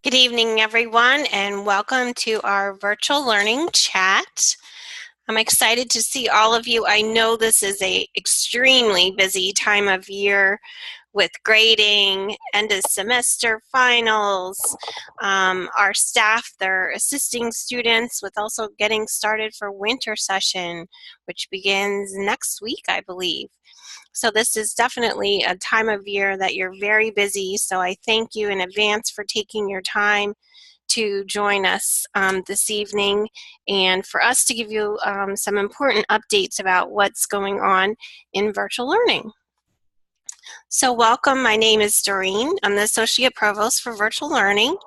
Good evening, everyone, and welcome to our virtual learning chat. I'm excited to see all of you. I know this is a extremely busy time of year with grading, end of semester finals. Our staff, they're assisting students with also getting started for winter session, which begins next week, I believe. So this is definitely a time of year that you're very busy. So I thank you in advance for taking your time to join us this evening and for us to give you some important updates about what's going on in virtual learning. So welcome, my name is Doreen. I'm the Associate Provost for Virtual Learning.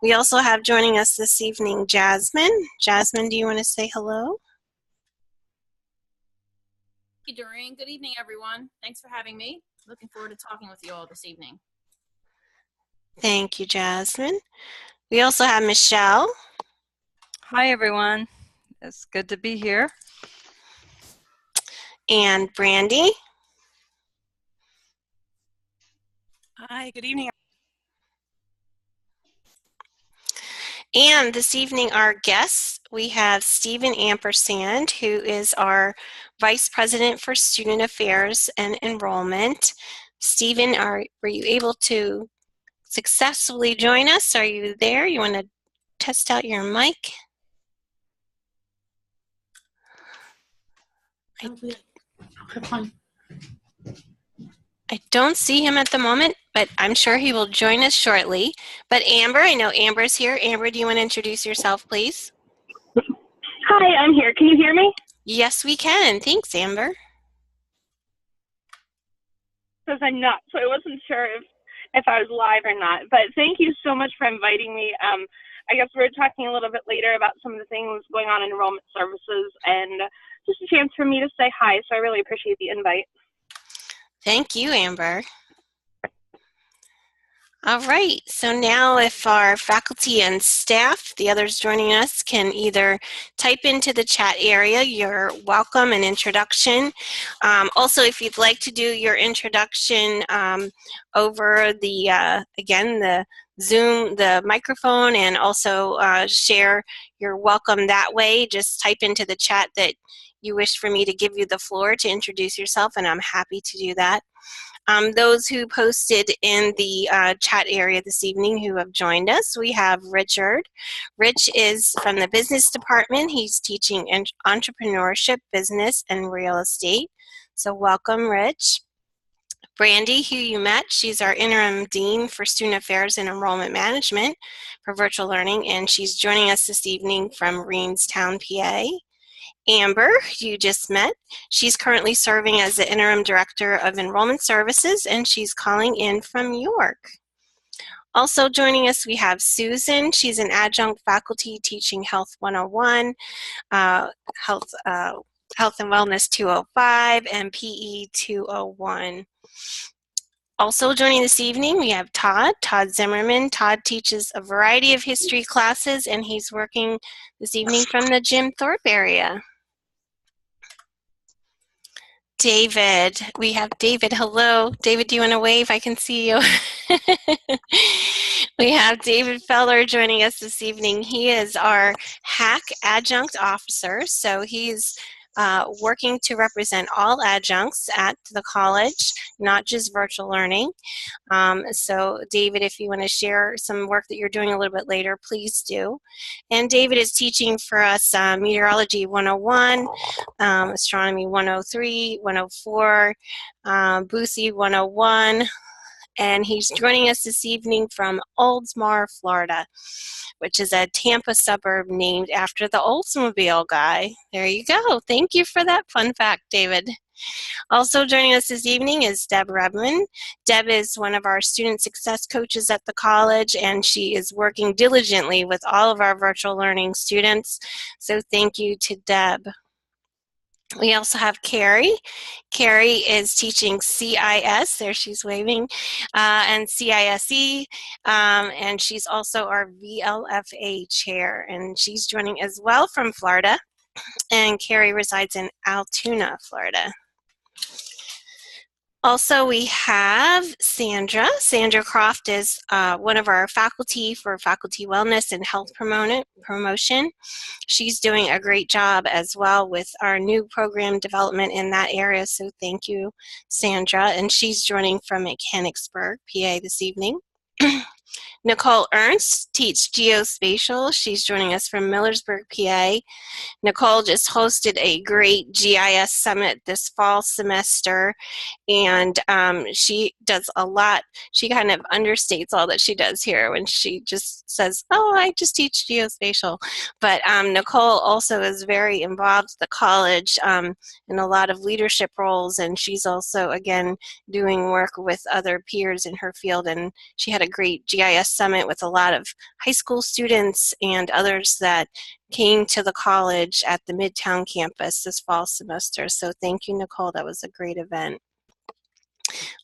We also have joining us this evening Jasmine. Jasmine, do you want to say hello? Thank you, Doreen. Good evening, everyone. Thanks for having me. Looking forward to talking with you all this evening. Thank you, Jasmine. We also have Michelle. Hi, everyone. It's good to be here. And Brandy. Hi, good evening. And this evening, our guests, we have Stephen Ampersand, who is our Vice President for Student Affairs and Enrollment. Stephen, were you able to successfully join us? Are you there? You want to test out your mic? I don't see him at the moment, but I'm sure he will join us shortly. But Amber, I know Amber's here. Amber, do you want to introduce yourself, please? Hi, I'm here. Can you hear me? Yes, we can. Thanks, Amber. Because I'm not, so I wasn't sure if I was live or not. But thank you so much for inviting me. I guess we're talking a little bit later about some of the things going on in enrollment services and just a chance for me to say hi. So I really appreciate the invite. Thank you, Amber. All right, so now if our faculty and staff, the others joining us, can either type into the chat area your welcome and introduction. Also, if you'd like to do your introduction over the, again, the Zoom, the microphone, and also share your welcome that way, just type into the chat that you wish for me to give you the floor to introduce yourself, and I'm happy to do that. Those who posted in the chat area this evening who have joined us, we have Richard. Rich is from the business department. He's teaching entrepreneurship, business, and real estate. So welcome, Rich. Brandy, who you met, she's our interim dean for student affairs and enrollment management for virtual learning, and she's joining us this evening from Reamstown, PA. Amber, you just met. She's currently serving as the Interim Director of Enrollment Services, and she's calling in from York. Also joining us, we have Susan. She's an adjunct faculty teaching Health 101, Health and Wellness 205, and PE 201. Also joining this evening, we have Todd Zimmerman. Todd teaches a variety of history classes, and he's working this evening from the Jim Thorpe area. David, we have David. Hello. David, do you want to wave? I can see you. We have David Feller joining us this evening. He is our HAC adjunct officer, so he's working to represent all adjuncts at the college, not just virtual learning. So David, if you want to share some work that you're doing a little bit later, please do. And David is teaching for us Meteorology 101, Astronomy 103, 104, Boothie 101, and he's joining us this evening from Oldsmar, Florida, which is a Tampa suburb named after the Oldsmobile guy. There you go. Thank you for that fun fact, David. Also joining us this evening is Deb Redman. Deb is one of our student success coaches at the college, and she is working diligently with all of our virtual learning students. So thank you to Deb. We also have Carrie. Carrie is teaching CIS, there she's waving, and CISE, and she's also our VLFA chair, and she's joining as well from Florida, and Carrie resides in Altoona, Florida. Also, we have Sandra. Sandra Croft is one of our faculty for faculty wellness and health promotion. She's doing a great job as well with our new program development in that area, so thank you, Sandra. And she's joining from Mechanicsburg, PA this evening. Nicole Ernst teaches geospatial. She's joining us from Millersburg, PA. Nicole just hosted a great GIS summit this fall semester, and she does a lot. She kind of understates all that she does here when she just says, oh, I just teach geospatial. But Nicole also is very involved at the college in a lot of leadership roles, and she's also, again, doing work with other peers in her field, and she had a great GIS summit with a lot of high school students and others that came to the college at the Midtown campus this fall semester. So thank you, Nicole. That was a great event.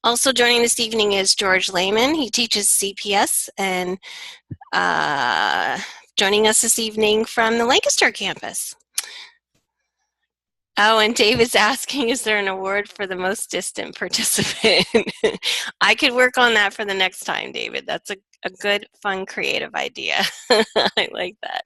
Also joining this evening is George Lehman. He teaches CPS and joining us this evening from the Lancaster campus. Oh, and Dave is asking, is there an award for the most distant participant? I could work on that for the next time, David. That's a good, fun, creative idea. I like that.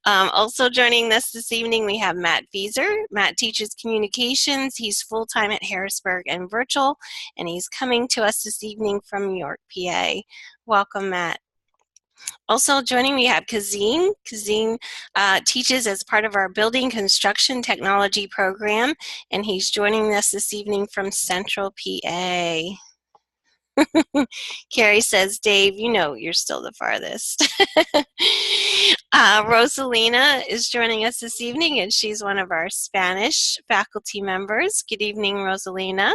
Also joining us this evening, we have Matt Vieser. Matt teaches communications. He's full-time at Harrisburg and virtual, and he's coming to us this evening from York, PA. Welcome, Matt. Also joining, we have Kazim. Kazim teaches as part of our Building Construction Technology program, and he's joining us this evening from Central PA. Carrie says, Dave, you know you're still the farthest. Rosalina is joining us this evening, and she's one of our Spanish faculty members. Good evening, Rosalina.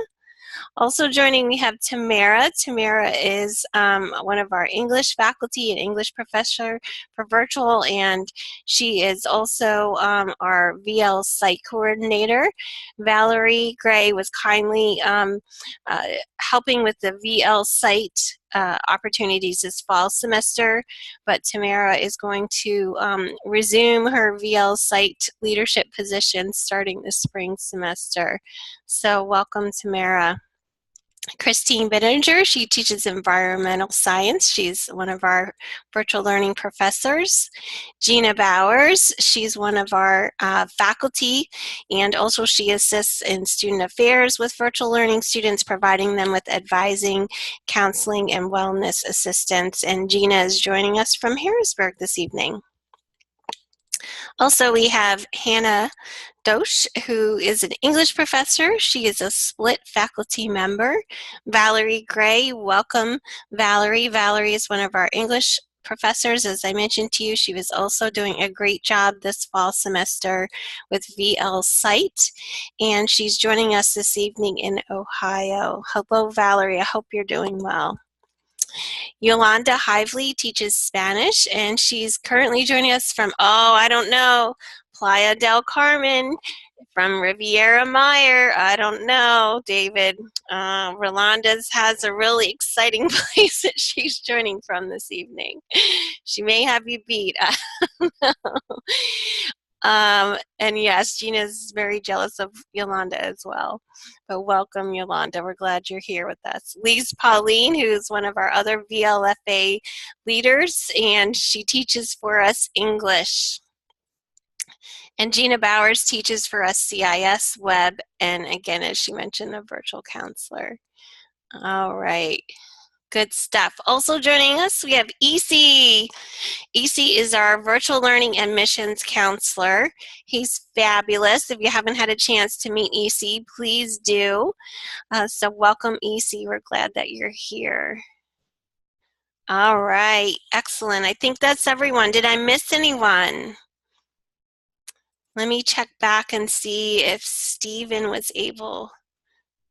Also joining, we have Tamara. Tamara is one of our English faculty and English professor for virtual, and she is also our VL site coordinator. Valerie Gray was kindly helping with the VL site opportunities this fall semester, but Tamara is going to resume her VL site leadership position starting the spring semester. So welcome, Tamara. Christine Bittinger, she teaches environmental science. She's one of our virtual learning professors. Gina Bowers, she's one of our faculty, and also she assists in student affairs with virtual learning students, providing them with advising, counseling, and wellness assistance. And Gina is joining us from Harrisburg this evening. Also, we have Hannah Dosch, who is an English professor. She is a split faculty member. Valerie Gray, welcome, Valerie. Valerie is one of our English professors. As I mentioned to you, she was also doing a great job this fall semester with VL Site, and she's joining us this evening in Ohio. Hello, Valerie. I hope you're doing well. Yolanda Hively teaches Spanish, and she's currently joining us from, I don't know, Playa del Carmen, from Riviera Maya. I don't know, David. Rolanda's has a really exciting place that she's joining from this evening. She may have you beat. I don't know. And yes, Gina's very jealous of Yolanda as well. But welcome, Yolanda. We're glad you're here with us. Lise Pauline, who's one of our other VLFA leaders, and she teaches for us English. And Gina Bowers teaches for us CIS, web, and again, as she mentioned, a virtual counselor. All right. Good stuff. Also joining us, we have EC. EC is our virtual learning and missions counselor. He's fabulous. If you haven't had a chance to meet EC, please do. So welcome, EC. We're glad that you're here. All right. Excellent. I think that's everyone. Did I miss anyone? Let me check back and see if Stephen was able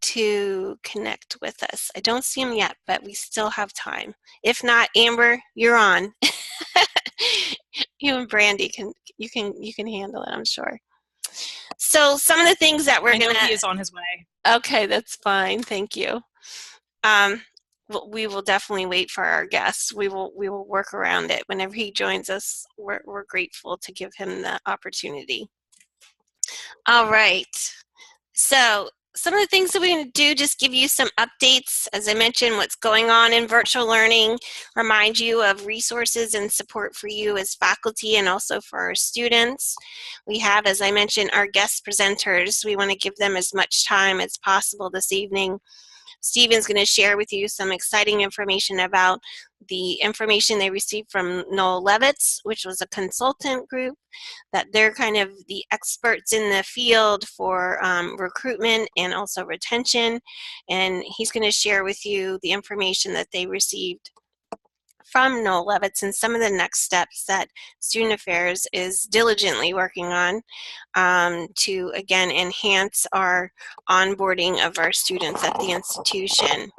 to connect with us. I don't see him yet, but we still have time. If not, Amber, you're on. You and Brandy can handle it, I'm sure. So some of the things that we're gonna. He is on his way. Okay, that's fine. Thank you. We will definitely wait for our guests. We will work around it. Whenever he joins us, we're grateful to give him the opportunity. All right. So some of the things that we're going to do, just give you some updates, as I mentioned, what's going on in virtual learning, remind you of resources and support for you as faculty and also for our students. We have, as I mentioned, our guest presenters. We want to give them as much time as possible this evening. Stephen's going to share with you some exciting information about the information they received from Noel Levitz, which was a consultant group, that they're kind of the experts in the field for recruitment and also retention. And he's going to share with you the information that they received from Noel Levitz and some of the next steps that Student Affairs is diligently working on to, again, enhance our onboarding of our students at the institution.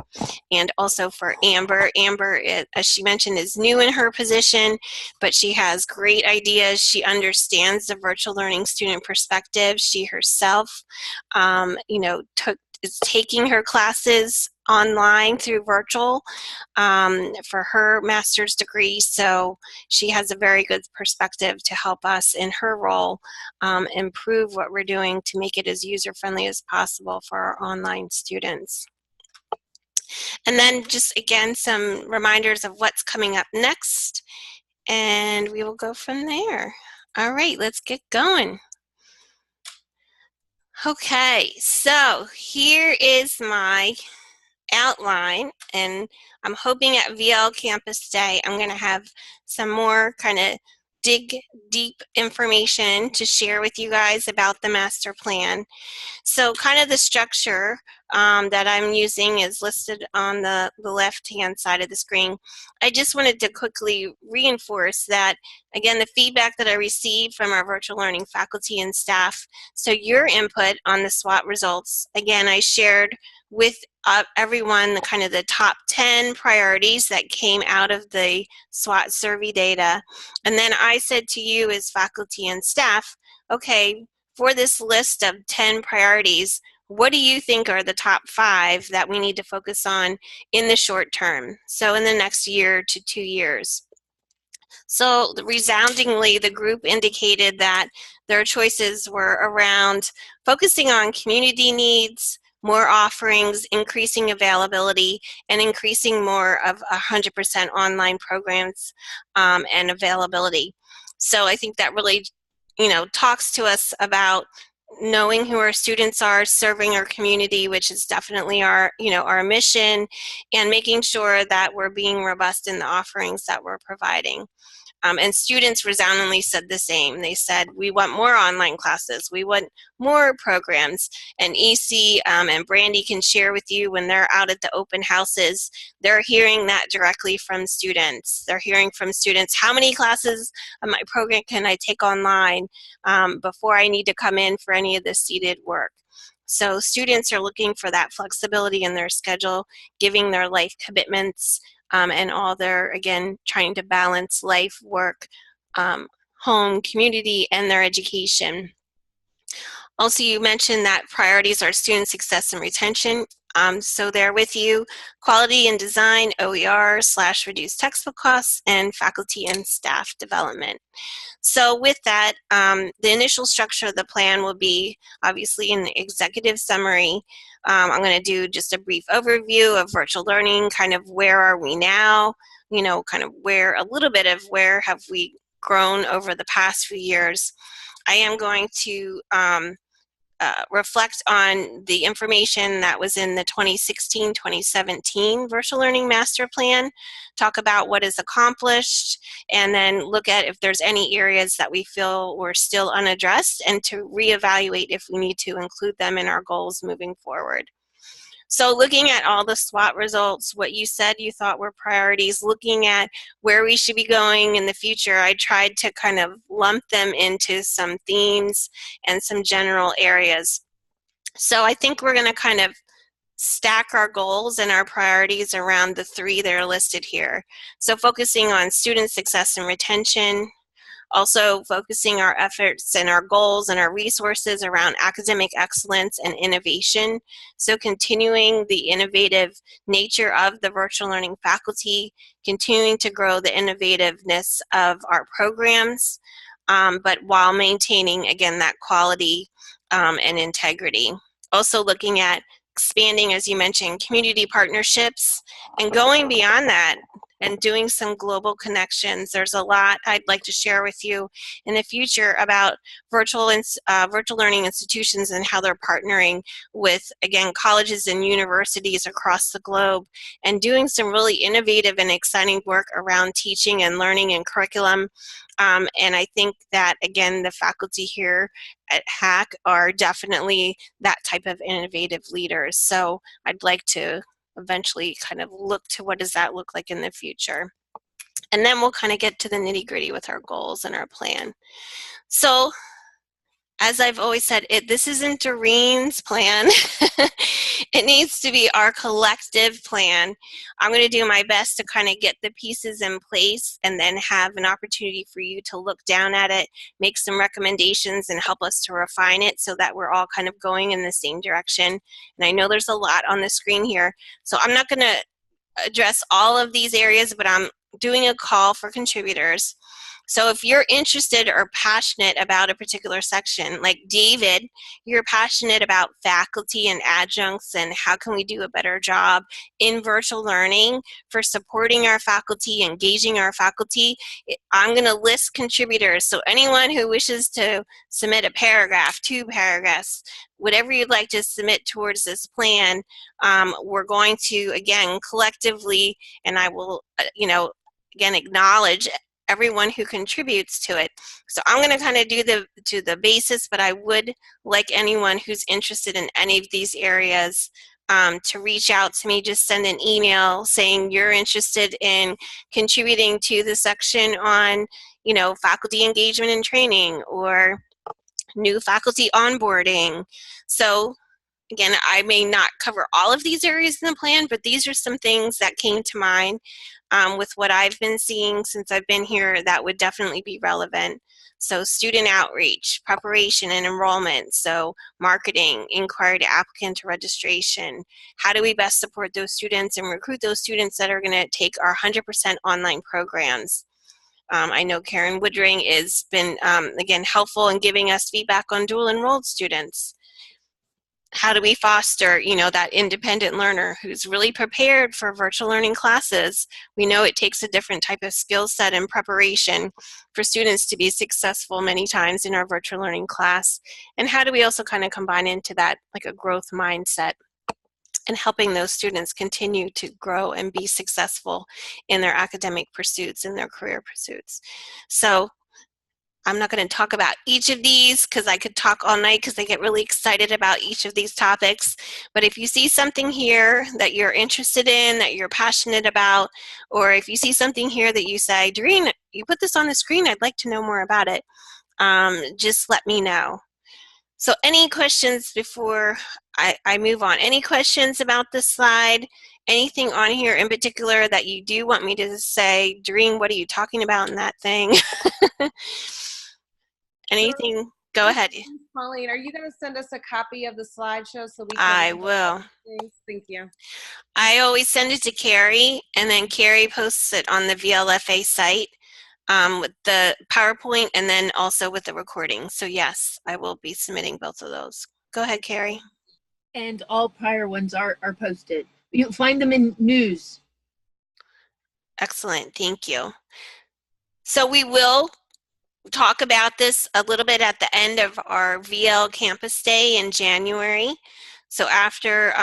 And also for Amber. Amber, as she mentioned, is new in her position, but she has great ideas. She understands the virtual learning student perspective. She herself, is taking her classes online through virtual for her master's degree. So she has a very good perspective to help us in her role improve what we're doing to make it as user-friendly as possible for our online students. And then just again, some reminders of what's coming up next, and we will go from there. All right, let's get going. Okay, so here is my outline, and I'm hoping at VL Campus Day, I'm going to have some more kind of dig deep information to share with you guys about the master plan. So kind of the structure that I'm using is listed on the left-hand side of the screen. I just wanted to quickly reinforce that, again, the feedback that I received from our virtual learning faculty and staff. So your input on the SWOT results, again, I shared with everyone the kind of the top 10 priorities that came out of the SWOT survey data. And then I said to you as faculty and staff, okay, for this list of 10 priorities, what do you think are the top 5 that we need to focus on in the short term? So in the next year to 2 years. So resoundingly, the group indicated that their choices were around focusing on community needs, more offerings, increasing availability, and increasing more of 100% online programs and availability. So I think that really, talks to us about knowing who our students are, serving our community, which is definitely our, our mission, and making sure that we're being robust in the offerings that we're providing. And students resoundingly said the same. They said, we want more online classes. We want more programs. And EC and Brandy can share with you when they're out at the open houses, they're hearing that directly from students. They're hearing from students, how many classes of my program can I take online before I need to come in for any of the seated work? So students are looking for that flexibility in their schedule, giving their life commitments, and all their, again, trying to balance life, work, home, community, and their education. Also, you mentioned that priorities are student success and retention. So they're with you, quality and design, OER/reduced textbook costs, and faculty and staff development. So with that, the initial structure of the plan will be obviously an executive summary. I'm going to do just a brief overview of virtual learning, kind of where are we now, kind of where, a little bit of where have we grown over the past few years. I am going to reflect on the information that was in the 2016-2017 Virtual Learning Master Plan, talk about what is accomplished, and then look at if there's any areas that we feel were still unaddressed and to reevaluate if we need to include them in our goals moving forward. So looking at all the SWOT results, what you said you thought were priorities, looking at where we should be going in the future, I tried to kind of lump them into some themes and some general areas. So I think we're going to kind of stack our goals and our priorities around the 3 that are listed here. So focusing on student success and retention, also focusing our efforts and our goals and our resources around academic excellence and innovation. So continuing the innovative nature of the virtual learning faculty, continuing to grow the innovativeness of our programs, but while maintaining, again, that quality and integrity. also looking at expanding, as you mentioned, community partnerships and going beyond that and doing some global connections. There's a lot I'd like to share with you in the future about virtual learning institutions and how they're partnering with, again, colleges and universities across the globe and doing some really innovative and exciting work around teaching and learning and curriculum. And I think that, again, the faculty here at HAC are definitely that type of innovative leaders. So I'd like to eventually kind of look to what does that look like in the future. And then we'll kind of get to the nitty-gritty with our goals and our plan. So as I've always said, this isn't Doreen's plan. It needs to be our collective plan. I'm going to do my best to kind of get the pieces in place and then have an opportunity for you to look down at it, make some recommendations, and help us to refine it so that we're all kind of going in the same direction. And I know there's a lot on the screen here, so I'm not going to address all of these areas, but I'm doing a call for contributors. So if you're interested or passionate about a particular section, like David, you're passionate about faculty and adjuncts and how can we do a better job in virtual learning for supporting our faculty, engaging our faculty, I'm going to list contributors. So anyone who wishes to submit a paragraph, 2 paragraphs, whatever you'd like to submit towards this plan, we're going to, again, collectively, and I will, again, acknowledge everyone who contributes to it. So I'm going to kind of do the basis, but I would like anyone who's interested in any of these areas to reach out to me. Just send an email saying you're interested in contributing to the section on, faculty engagement and training or new faculty onboarding. So again, I may not cover all of these areas in the plan, but these are some things that came to mind with what I've been seeing since I've been here that would definitely be relevant. So student outreach, preparation and enrollment, so marketing, inquiry to applicant to registration. How do we best support those students and recruit those students that are going to take our 100% online programs? I know Karen Woodring has been, again, helpful in giving us feedback on dual enrolled students. How do we foster, that independent learner who's really prepared for virtual learning classes? We know it takes a different type of skill set and preparation for students to be successful many times in our virtual learning class. And how do we also kind of combine into that like a growth mindset and helping those students continue to grow and be successful in their academic pursuits and their career pursuits? So I'm not going to talk about each of these because I could talk all night because I get really excited about each of these topics. But if you see something here that you're interested in, that you're passionate about, or if you see something here that you say, Doreen, you put this on the screen, I'd like to know more about it, just let me know. So any questions before I move on? Any questions about this slide? Anything on here in particular that you do want me to say, Doreen, what are you talking about in that thing? Anything? Go ahead. Pauline, are you going to send us a copy of the slideshow so we can? I will. Thank you. I always send it to Carrie, and then Carrie posts it on the VLFA site with the PowerPoint and then also with the recording. So yes, I will be submitting both of those. Go ahead, Carrie. And all prior ones are posted. You'll find them in news. Excellent, thank you. So we will talk about this a little bit at the end of our VL Campus Day in January. So after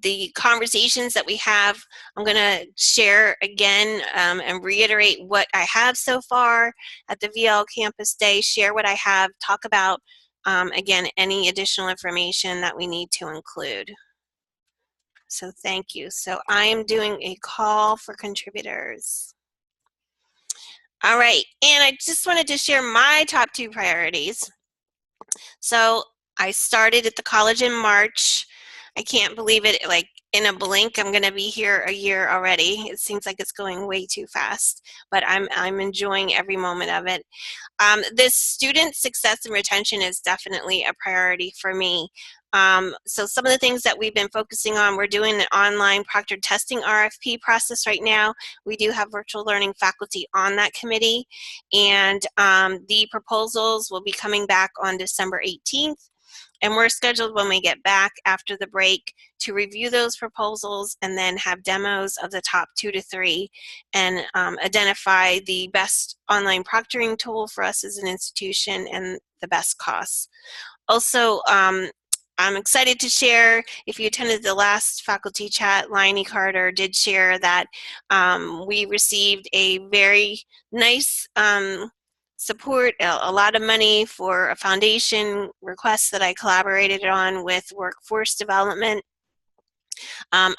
the conversations that we have, I'm going to share again and reiterate what I have so far at the VL Campus Day, share what I have, talk about, again, any additional information that we need to include. So thank you. So I am doing a call for contributors. All right, and I just wanted to share my top 2 priorities. So I started at the college in March. I can't believe it, like in a blink, I'm gonna be here a year already. It seems like it's going way too fast, but I'm enjoying every moment of it. This student success and retention is definitely a priority for me. So some of the things that we've been focusing on, we're doing an online proctored testing RFP process right now. We do have virtual learning faculty on that committee, and the proposals will be coming back on December 18th. And we're scheduled when we get back after the break to review those proposals and then have demos of the top 2 to 3 and identify the best online proctoring tool for us as an institution and the best costs. Also, I'm excited to share, if you attended the last faculty chat, Liney Carter did share that we received a very nice support, a lot of money for a foundation request that I collaborated on with Workforce Development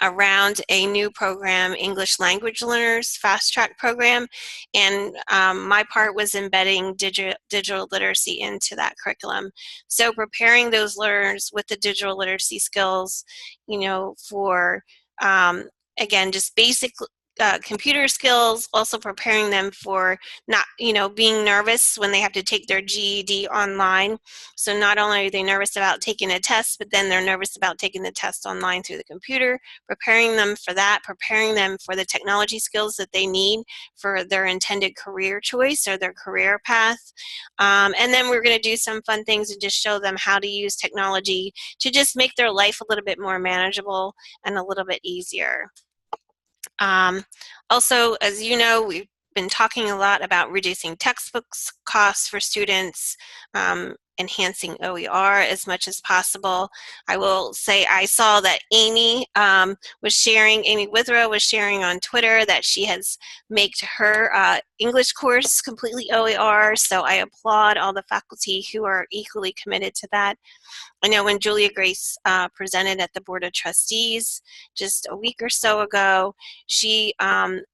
around a new program, English Language Learners Fast Track Program, and my part was embedding digital literacy into that curriculum. So preparing those learners with the digital literacy skills, you know, for, again, just basic computer skills, also preparing them for not, you know, being nervous when they have to take their GED online. So not only are they nervous about taking a test, but then they're nervous about taking the test online through the computer, preparing them for that, preparing them for the technology skills that they need for their intended career choice or their career path. And then we're going to do some fun things and just show them how to use technology to just make their life a little bit more manageable and a little bit easier. Also, as you know, we've been talking a lot about reducing textbooks costs for students, enhancing OER as much as possible. I will say I saw that Amy Withrow was sharing on Twitter that she has made her English course completely OER, so I applaud all the faculty who are equally committed to that. I know when Julia Grace presented at the Board of Trustees just a week or so ago, she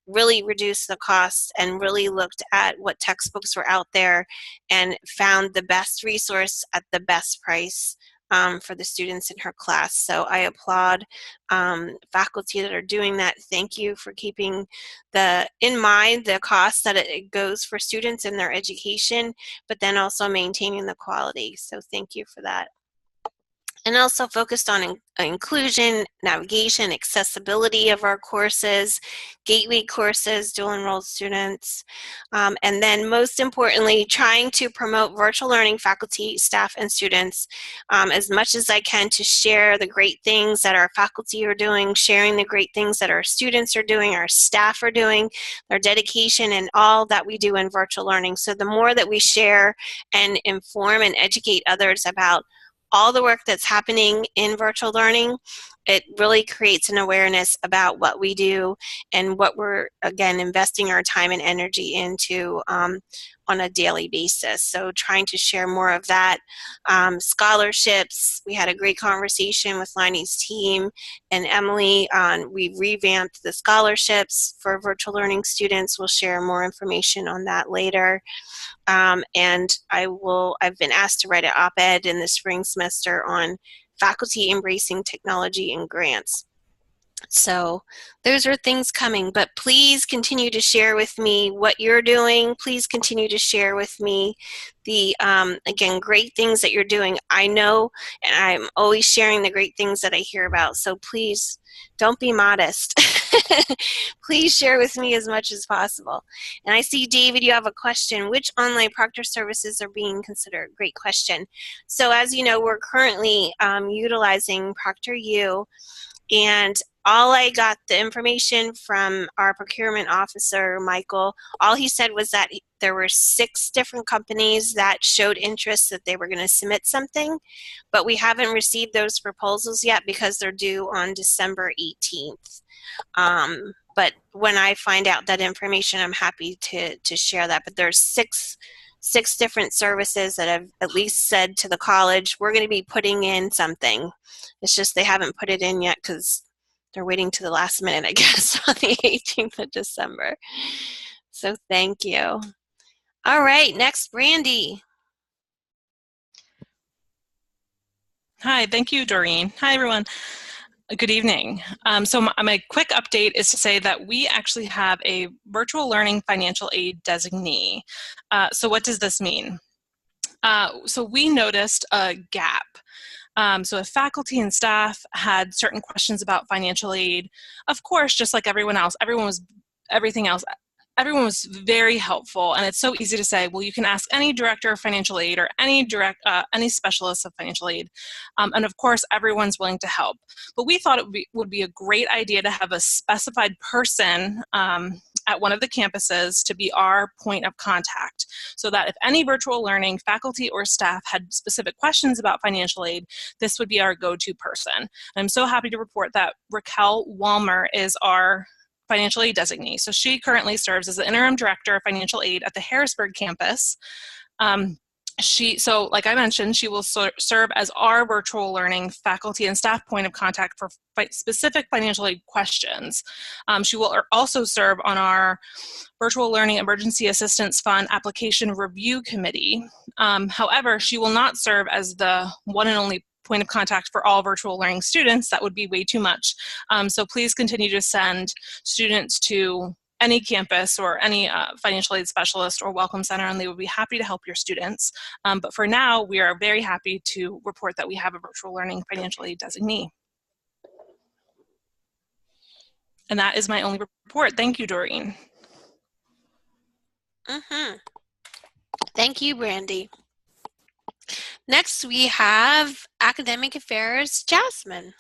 really reduced the costs and really looked at what textbooks were out there and found the best resource at the best price for the students in her class. So I applaud faculty that are doing that. Thank you for keeping in mind the cost that it goes for students in their education, but then also maintaining the quality. So thank you for that. And also focused on inclusion, navigation, accessibility of our courses, gateway courses, dual enrolled students, and then most importantly, trying to promote virtual learning faculty, staff, and students as much as I can to share the great things that our faculty are doing, sharing the great things that our students are doing, our staff are doing, their dedication, and all that we do in virtual learning. So the more that we share and inform and educate others about all the work that's happening in virtual learning, it really creates an awareness about what we do and what we're, again, investing our time and energy into on a daily basis. So trying to share more of that. Scholarships, we had a great conversation with Liney's team and Emily on, we revamped the scholarships for virtual learning students. We'll share more information on that later. And I've been asked to write an op-ed in the spring semester on faculty embracing technology and grants. So those are things coming, but please continue to share with me what you're doing. Please continue to share with me the, again, great things that you're doing. I know, and I'm always sharing the great things that I hear about, so please don't be modest. Please share with me as much as possible. And I see, David, you have a question. Which online proctor services are being considered? Great question. So as you know, we're currently utilizing ProctorU, and all I got the information from our procurement officer, Michael, all he said was that there were 6 different companies that showed interest that they were going to submit something, but we haven't received those proposals yet because they're due on December 18th. But when I find out that information, I'm happy to share that. But there's six different services that have at least said to the college, we're going to be putting in something. It's just they haven't put it in yet because they're waiting to the last minute, I guess, on the 18th of December. So thank you. All right, next, Brandy. Hi, thank you, Doreen. Hi, everyone. Good evening. So my quick update is to say that we actually have a virtual learning financial aid designee. So what does this mean? So we noticed a gap. So if faculty and staff had certain questions about financial aid, of course, just like everyone else, everything else everyone was very helpful, and it's so easy to say, well, you can ask any director of financial aid or any specialist of financial aid, and of course, everyone's willing to help. But we thought it would be a great idea to have a specified person at one of the campuses to be our point of contact, so that if any virtual learning faculty or staff had specific questions about financial aid, this would be our go-to person. And I'm so happy to report that Raquel Walmer is our financial aid designee. So she currently serves as the interim director of financial aid at the Harrisburg campus. So like I mentioned, she will serve as our virtual learning faculty and staff point of contact for specific financial aid questions. She will also serve on our Virtual Learning Emergency Assistance Fund Application Review Committee. However, she will not serve as the one and only point of contact for all virtual learning students. That would be way too much. So please continue to send students to any campus or any financial aid specialist or welcome center, and they would be happy to help your students. But for now, we are very happy to report that we have a virtual learning financial aid designee. And that is my only report. Thank you, Doreen. Thank you, Brandy. Next, we have Academic Affairs, Jasmine.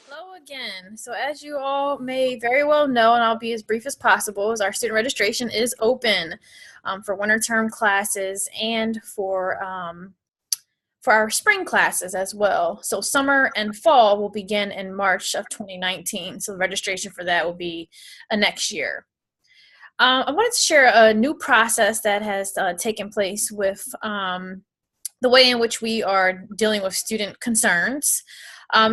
Hello again. So as you all may very well know, and I'll be as brief as possible, is our student registration is open for winter term classes and for our spring classes as well. So summer and fall will begin in March of 2019. So the registration for that will be next year. I wanted to share a new process that has taken place with the way in which we are dealing with student concerns.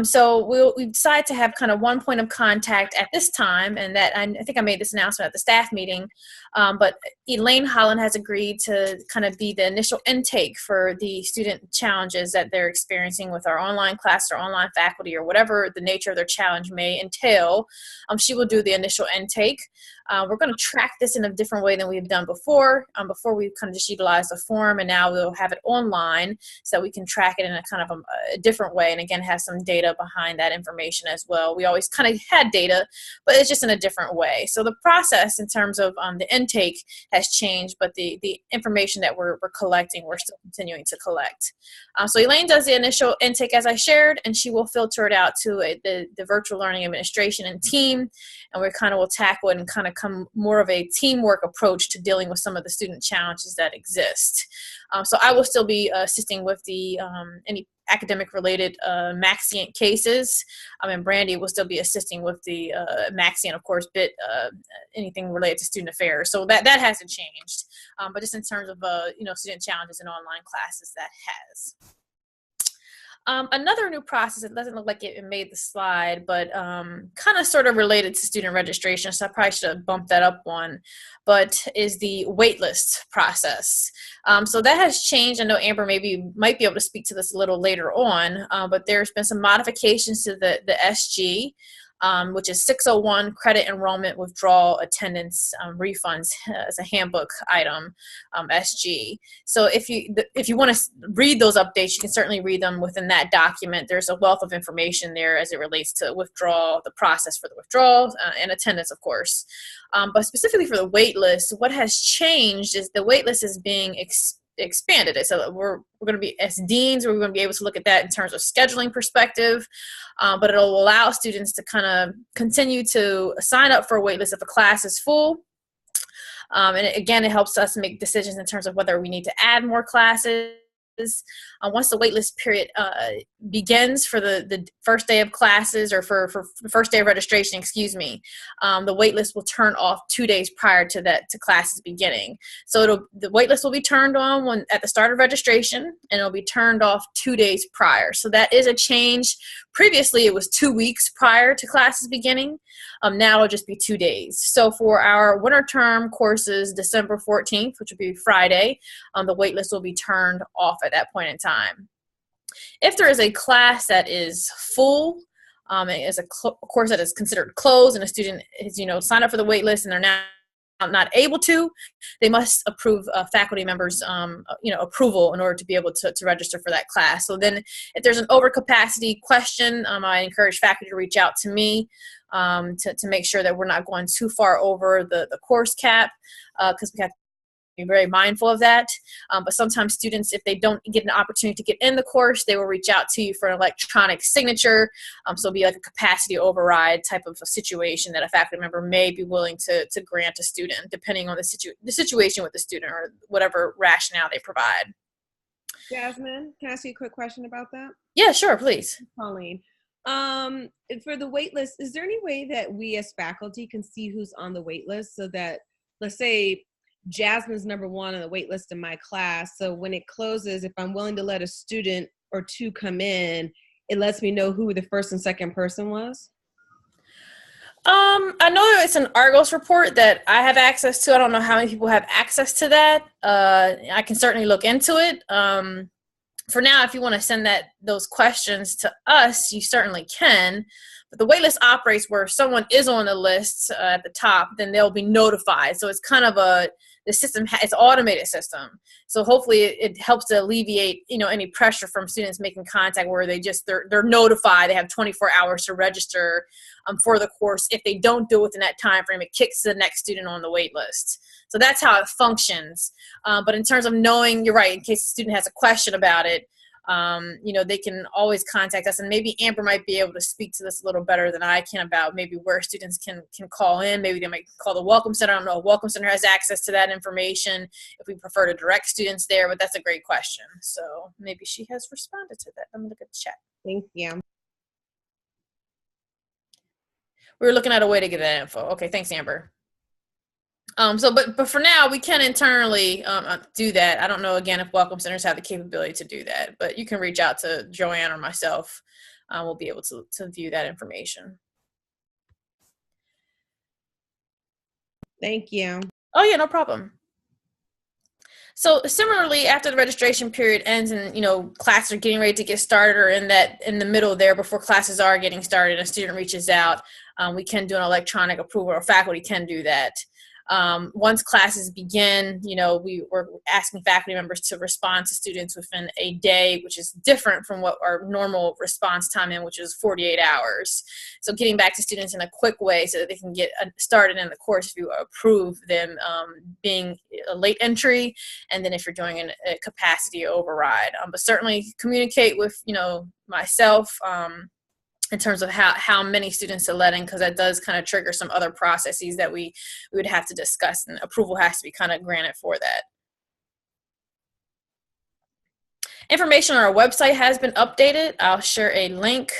So we decided to have kind of one point of contact at this time, and that I think I made this announcement at the staff meeting, but Elaine Holland has agreed to kind of be the initial intake for the student challenges that they're experiencing with our online class or online faculty or whatever the nature of their challenge may entail. She will do the initial intake. We're going to track this in a different way than we've done before. Before we kind of just utilized a form, and now we'll have it online so that we can track it in a kind of a different way, and again have some data behind that information as well. We always kind of had data, but it's just in a different way. So the process in terms of the intake has changed, but the information that we're collecting, we're still continuing to collect. So Elaine does the initial intake as I shared, and she will filter it out to the virtual learning administration and team, and we kind of will tackle it and kind of come more of a teamwork approach to dealing with some of the student challenges that exist. So I will still be assisting with the any academic related Maxient cases, and Brandy will still be assisting with the Maxient, of course, anything related to student affairs. So that hasn't changed, but just in terms of student challenges in online classes, that has. Another new process, it doesn't look like it made the slide, but kind of sort of related to student registration, so I probably should have bumped that up one, but is the waitlist process. So that has changed. I know Amber might be able to speak to this a little later on, but there's been some modifications to the SG, which is 601 credit enrollment withdrawal attendance refunds as a handbook item, SG. So if you want to read those updates, you can certainly read them within that document. There's a wealth of information there as it relates to withdrawal, the process for the withdrawal, and attendance, of course. But specifically for the wait list, what has changed is the wait list is being expanded. So we're going to be, as deans, we're going to be able to look at that in terms of scheduling perspective, but it'll allow students to kind of continue to sign up for a waitlist if a class is full. And again, it helps us make decisions in terms of whether we need to add more classes. Once the waitlist period begins for the first day of classes, or for the first day of registration, the waitlist will turn off 2 days prior to classes beginning. So the waitlist will be turned on at the start of registration, and it'll be turned off 2 days prior. So that is a change. Previously, it was 2 weeks prior to classes beginning. Now it'll just be 2 days. So for our winter term courses, December 14th, which will be Friday, the waitlist will be turned off at that point in time. If there is a class that is full, is a course that is considered closed, and a student is, signed up for the wait list and they're now not able to, they must approve faculty members' approval in order to be able to register for that class. So then if there's an overcapacity question, I encourage faculty to reach out to me. to make sure that we're not going too far over the course cap, because we have to be very mindful of that. But sometimes students, if they don't get an opportunity to get in the course, they will reach out to you for an electronic signature. So it'll be like a capacity override type of a situation that a faculty member may be willing to grant a student, depending on the situation with the student or whatever rationale they provide. Jasmine, can I ask you a quick question about that? Yeah, sure, please. Pauline, for the wait list, is there any way that we as faculty can see who's on the wait list, so that, let's say, Jasmine's number 1 on the wait list in my class, so when it closes, if I'm willing to let a student or 2 come in, it lets me know who the first and second person was? I know it's an Argos report that I have access to. I don't know how many people have access to that. I can certainly look into it. For now, if you want to send those questions to us, you certainly can. But the waitlist operates where if someone is on the list at the top, then they'll be notified. So it's kind of the system, it's an automated system. So hopefully it helps to alleviate, any pressure from students making contact where they're notified. They have 24 hours to register for the course. If they don't do it within that time frame, it kicks the next student on the wait list. So that's how it functions. But in terms of knowing, you're right, in case the student has a question about it, they can always contact us, and maybe Amber might be able to speak to this a little better than I can about maybe where students can call in. Maybe they might call the Welcome Center. I don't know if Welcome Center has access to that information, if we prefer to direct students there, but that's a great question. So maybe she has responded to that. Let me look at the chat. Thank you. We were looking at a way to get that info. Okay, thanks, Amber. But for now, we can internally do that. I don't know, again, if Welcome Centers have the capability to do that, but you can reach out to Joanne or myself. We'll be able to view that information. Thank you. Oh, yeah, no problem. So similarly, after the registration period ends and, classes are getting ready to get started, or in the middle there before classes are getting started, a student reaches out, we can do an electronic approval, or faculty can do that. Once classes begin, we're asking faculty members to respond to students within a day, which is different from what our normal response time in, which is 48 hours. So getting back to students in a quick way so that they can get started in the course if you approve them being a late entry, and then if you're doing a capacity override. But certainly communicate with, myself, in terms of how many students to let in, because that does kind of trigger some other processes that we would have to discuss, and approval has to be kind of granted for that. Information on our website has been updated. I'll share a link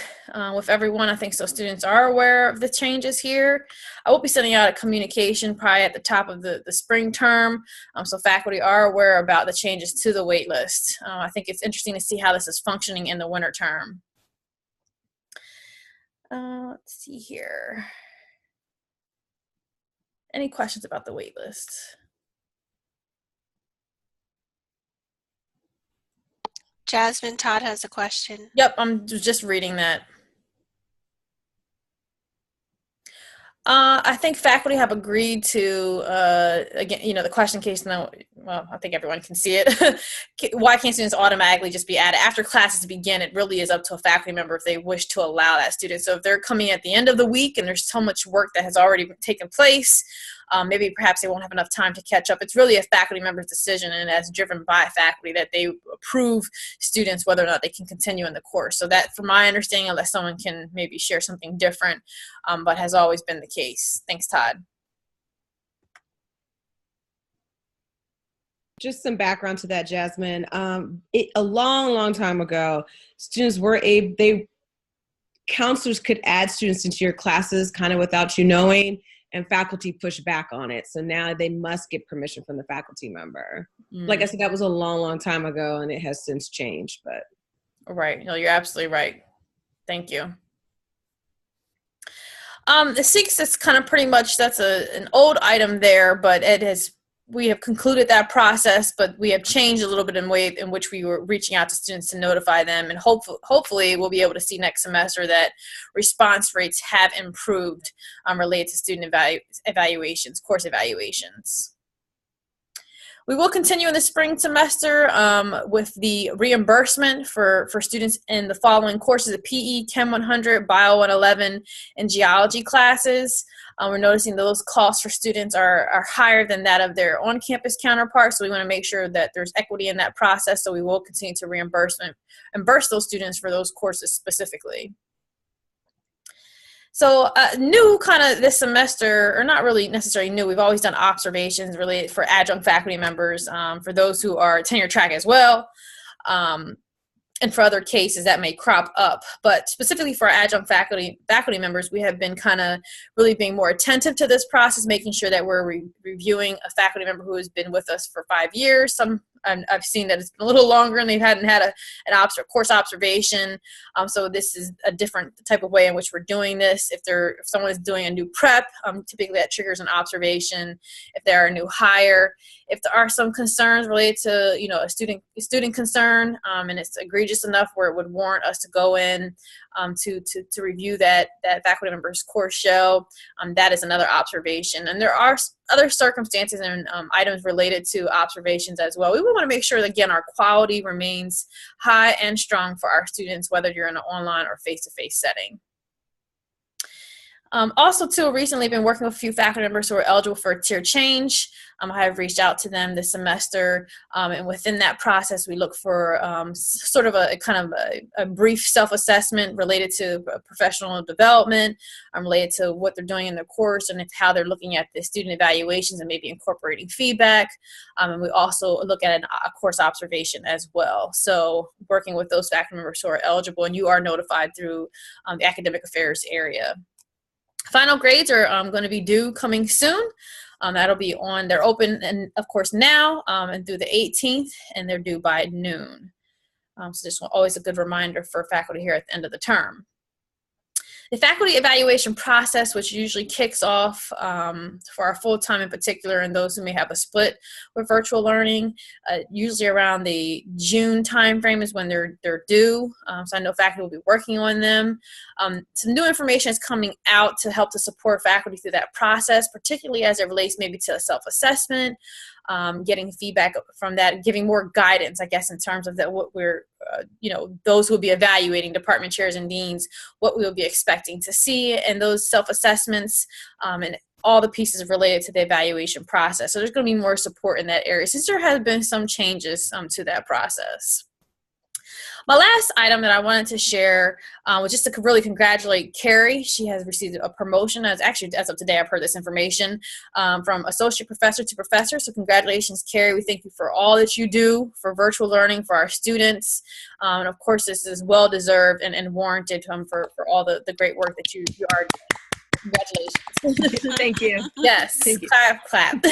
with everyone, I think, so students are aware of the changes here. I will be sending out a communication probably at the top of the spring term, so faculty are aware about the changes to the wait list. I think it's interesting to see how this is functioning in the winter term. Let's see here. Any questions about the wait list? Jasmine, Todd has a question. Yep, I'm just reading that. I think faculty have agreed to, again, the question in case now, well, I think everyone can see it. Why can't students automatically just be added? After classes begin, it really is up to a faculty member if they wish to allow that student. So if they're coming at the end of the week and there's so much work that has already taken place, maybe perhaps they won't have enough time to catch up. It's really a faculty member's decision, and as driven by faculty, that they approve students whether or not they can continue in the course. So that, from my understanding, unless someone can maybe share something different, but has always been the case. Thanks, Todd. Just some background to that, Jasmine. A long time ago, students were counselors could add students into your classes kind of without you knowing, and faculty pushed back on it. So now they must get permission from the faculty member. Like I said, that was a long time ago, and it has since changed. But right, no, you're absolutely right. Thank you. The 6 is kind of pretty much, that's an old item there, but we have concluded that process, but we have changed a little bit in way in which we were reaching out to students to notify them, and hopefully we'll be able to see next semester that response rates have improved related to student evaluations, course evaluations. We will continue in the spring semester with the reimbursement for students in the following courses: of PE, Chem 100, Bio 111, and Geology classes. We're noticing those costs for students are higher than that of their on-campus counterparts, so we want to make sure that there's equity in that process, so we will continue to reimburse those students for those courses specifically. So new kind of this semester, or not really necessarily new, we've always done observations related for adjunct faculty members, for those who are tenure track as well, and for other cases that may crop up. But specifically for our adjunct faculty members, we have been kind of really being more attentive to this process, making sure that we're reviewing a faculty member who has been with us for 5 years. I've seen that it's been a little longer and they hadn't had an course observation. So this is a different type of way in which we're doing this. If someone is doing a new prep, typically that triggers an observation. If they're a new hire, if there are some concerns related to a student concern, and it's egregious enough where it would warrant us to go in to review that faculty member's course show, that is another observation. And there are other circumstances and items related to observations as well. We want to make sure that, again, our quality remains high and strong for our students, whether you're in an online or face-to-face setting. Also, too, recently been working with a few faculty members who are eligible for a tier change. I have reached out to them this semester, and within that process, we look for sort of a brief self-assessment related to professional development, related to what they're doing in their course and how they're looking at the student evaluations and maybe incorporating feedback. And we also look at a course observation as well. So working with those faculty members who are eligible, and you are notified through the academic affairs area. Final grades are going to be due coming soon. That'll be they're open, and of course now and through the 18th, and they're due by noon. So just always a good reminder for faculty here at the end of the term. The faculty evaluation process, which usually kicks off for our full-time in particular, and those who may have a split with virtual learning, usually around the June timeframe is when they're due. So I know faculty will be working on them. Some new information is coming out to help to support faculty through that process, particularly as it relates maybe to a self-assessment, getting feedback from that, giving more guidance, I guess, in terms of what we're, those who will be evaluating, department chairs and deans, what we will be expecting to see in those self-assessments, and all the pieces related to the evaluation process. So there's going to be more support in that area since there have been some changes to that process. My last item that I wanted to share was just to really congratulate Carrie. She has received a promotion. As of today, I've heard this information from associate professor to professor. So congratulations, Carrie. We thank you for all that you do for virtual learning for our students. And of course, this is well-deserved and warranted for all the great work that you are doing. Congratulations. Thank you. Yes. Thank you. Clap, clap.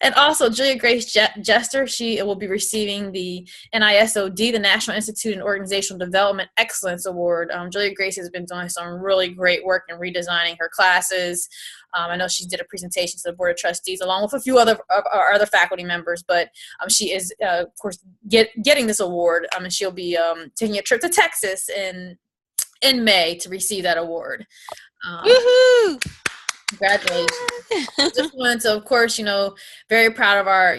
And also, Julia Grace Jester, she will be receiving the NISOD, the National Institute in Organizational Development Excellence Award. Julia Grace has been doing some really great work in redesigning her classes. I know she did a presentation to the Board of Trustees along with a few of our other faculty members, but she is, of course, getting this award, and she'll be taking a trip to Texas in May to receive that award. Woohoo! Congratulations. Just wanted to, of course, very proud of our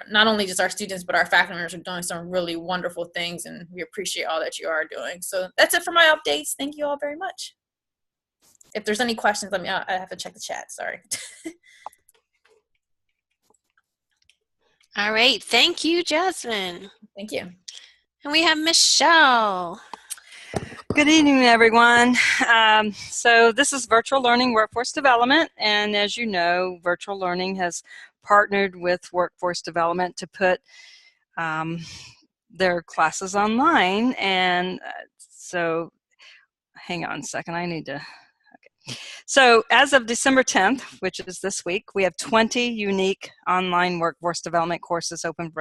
not only just our students, but our faculty members are doing some really wonderful things, and we appreciate all that you are doing. So that's it for my updates. Thank you all very much. If there's any questions, I have to check the chat, sorry. All right, thank you, Jasmine. Thank you. And we have Michelle. Good evening, everyone. So this is Virtual Learning Workforce Development, and as you know, Virtual Learning has partnered with Workforce Development to put their classes online, and so hang on a second, I need to, okay. So as of December 10th, which is this week, we have 20 unique online workforce development courses open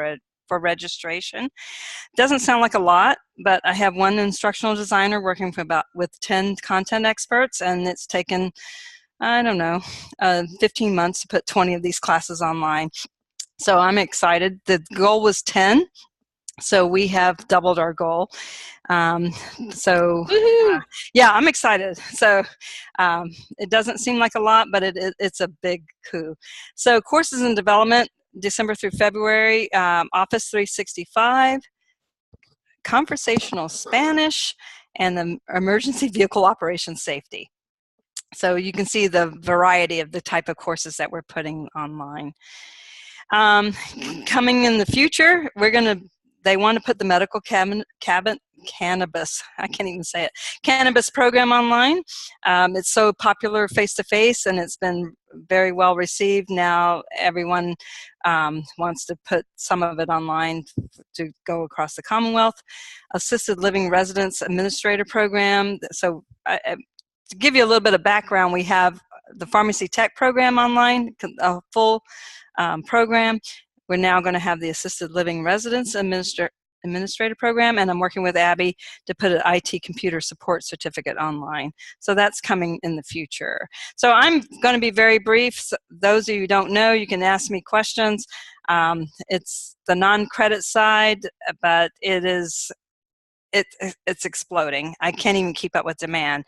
for registration. Doesn't sound like a lot, but I have one instructional designer working with 10 content experts, and it's taken, I don't know, 15 months to put 20 of these classes online. So I'm excited. The goal was 10, so we have doubled our goal. Yeah, I'm excited. So it doesn't seem like a lot, but it's a big coup. So courses in development, December through February, Office 365, Conversational Spanish, and the Emergency Vehicle Operations Safety. So you can see the variety of the type of courses that we're putting online. Coming in the future, they want to put the medical cannabis, I can't even say it, cannabis program online. It's so popular face-to-face, and it's been very well received. Now everyone wants to put some of it online to go across the Commonwealth. Assisted Living Residence Administrator Program. So to give you a little bit of background, we have the Pharmacy Tech program online, a full program. We're now going to have the Assisted Living Residence Administrator program, and I'm working with Abby to put an IT Computer Support Certificate online. So that's coming in the future. So I'm going to be very brief. So those of you who don't know, you can ask me questions. It's the non-credit side, but it's exploding. I can't even keep up with demand.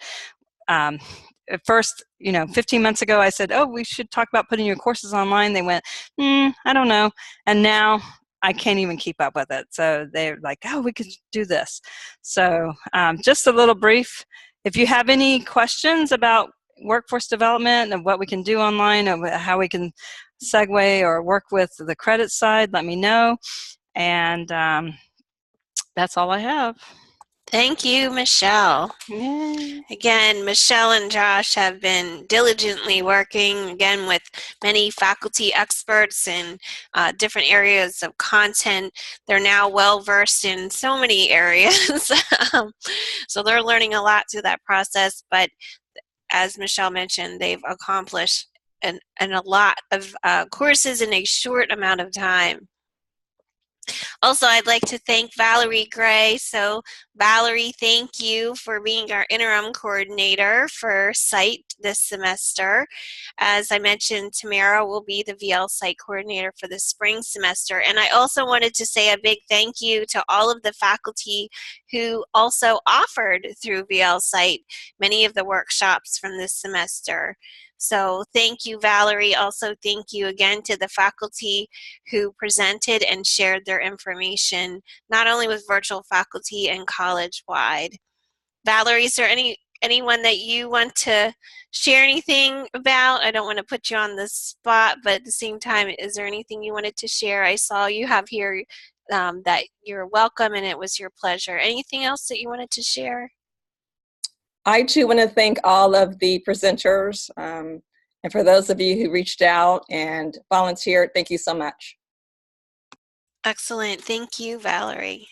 At first, 15 months ago, I said, oh, we should talk about putting your courses online. They went, I don't know. And now I can't even keep up with it. So they're like, oh, we could do this. So just a little brief. If you have any questions about workforce development and what we can do online, or how we can segue or work with the credit side, let me know. And that's all I have. Thank you, Michelle. Yay. Again, Michelle and Josh have been diligently working, again, with many faculty experts in different areas of content. They're now well-versed in so many areas. So they're learning a lot through that process. But as Michelle mentioned, they've accomplished a lot of courses in a short amount of time. Also, I'd like to thank Valerie Gray. So Valerie, thank you for being our interim coordinator for site this semester. As I mentioned, Tamara will be the VL site coordinator for the spring semester. And I also wanted to say a big thank you to all of the faculty who also offered through VL site many of the workshops from this semester. So thank you, Valerie. Also, thank you again to the faculty who presented and shared their information, not only with virtual faculty and college-wide. Valerie, is there anyone that you want to share anything about? I don't want to put you on the spot, but at the same time, is there anything you wanted to share? I saw you have here that you're welcome and it was your pleasure. Anything else that you wanted to share? I too want to thank all of the presenters, and for those of you who reached out and volunteered, thank you so much. Excellent. Thank you, Valerie.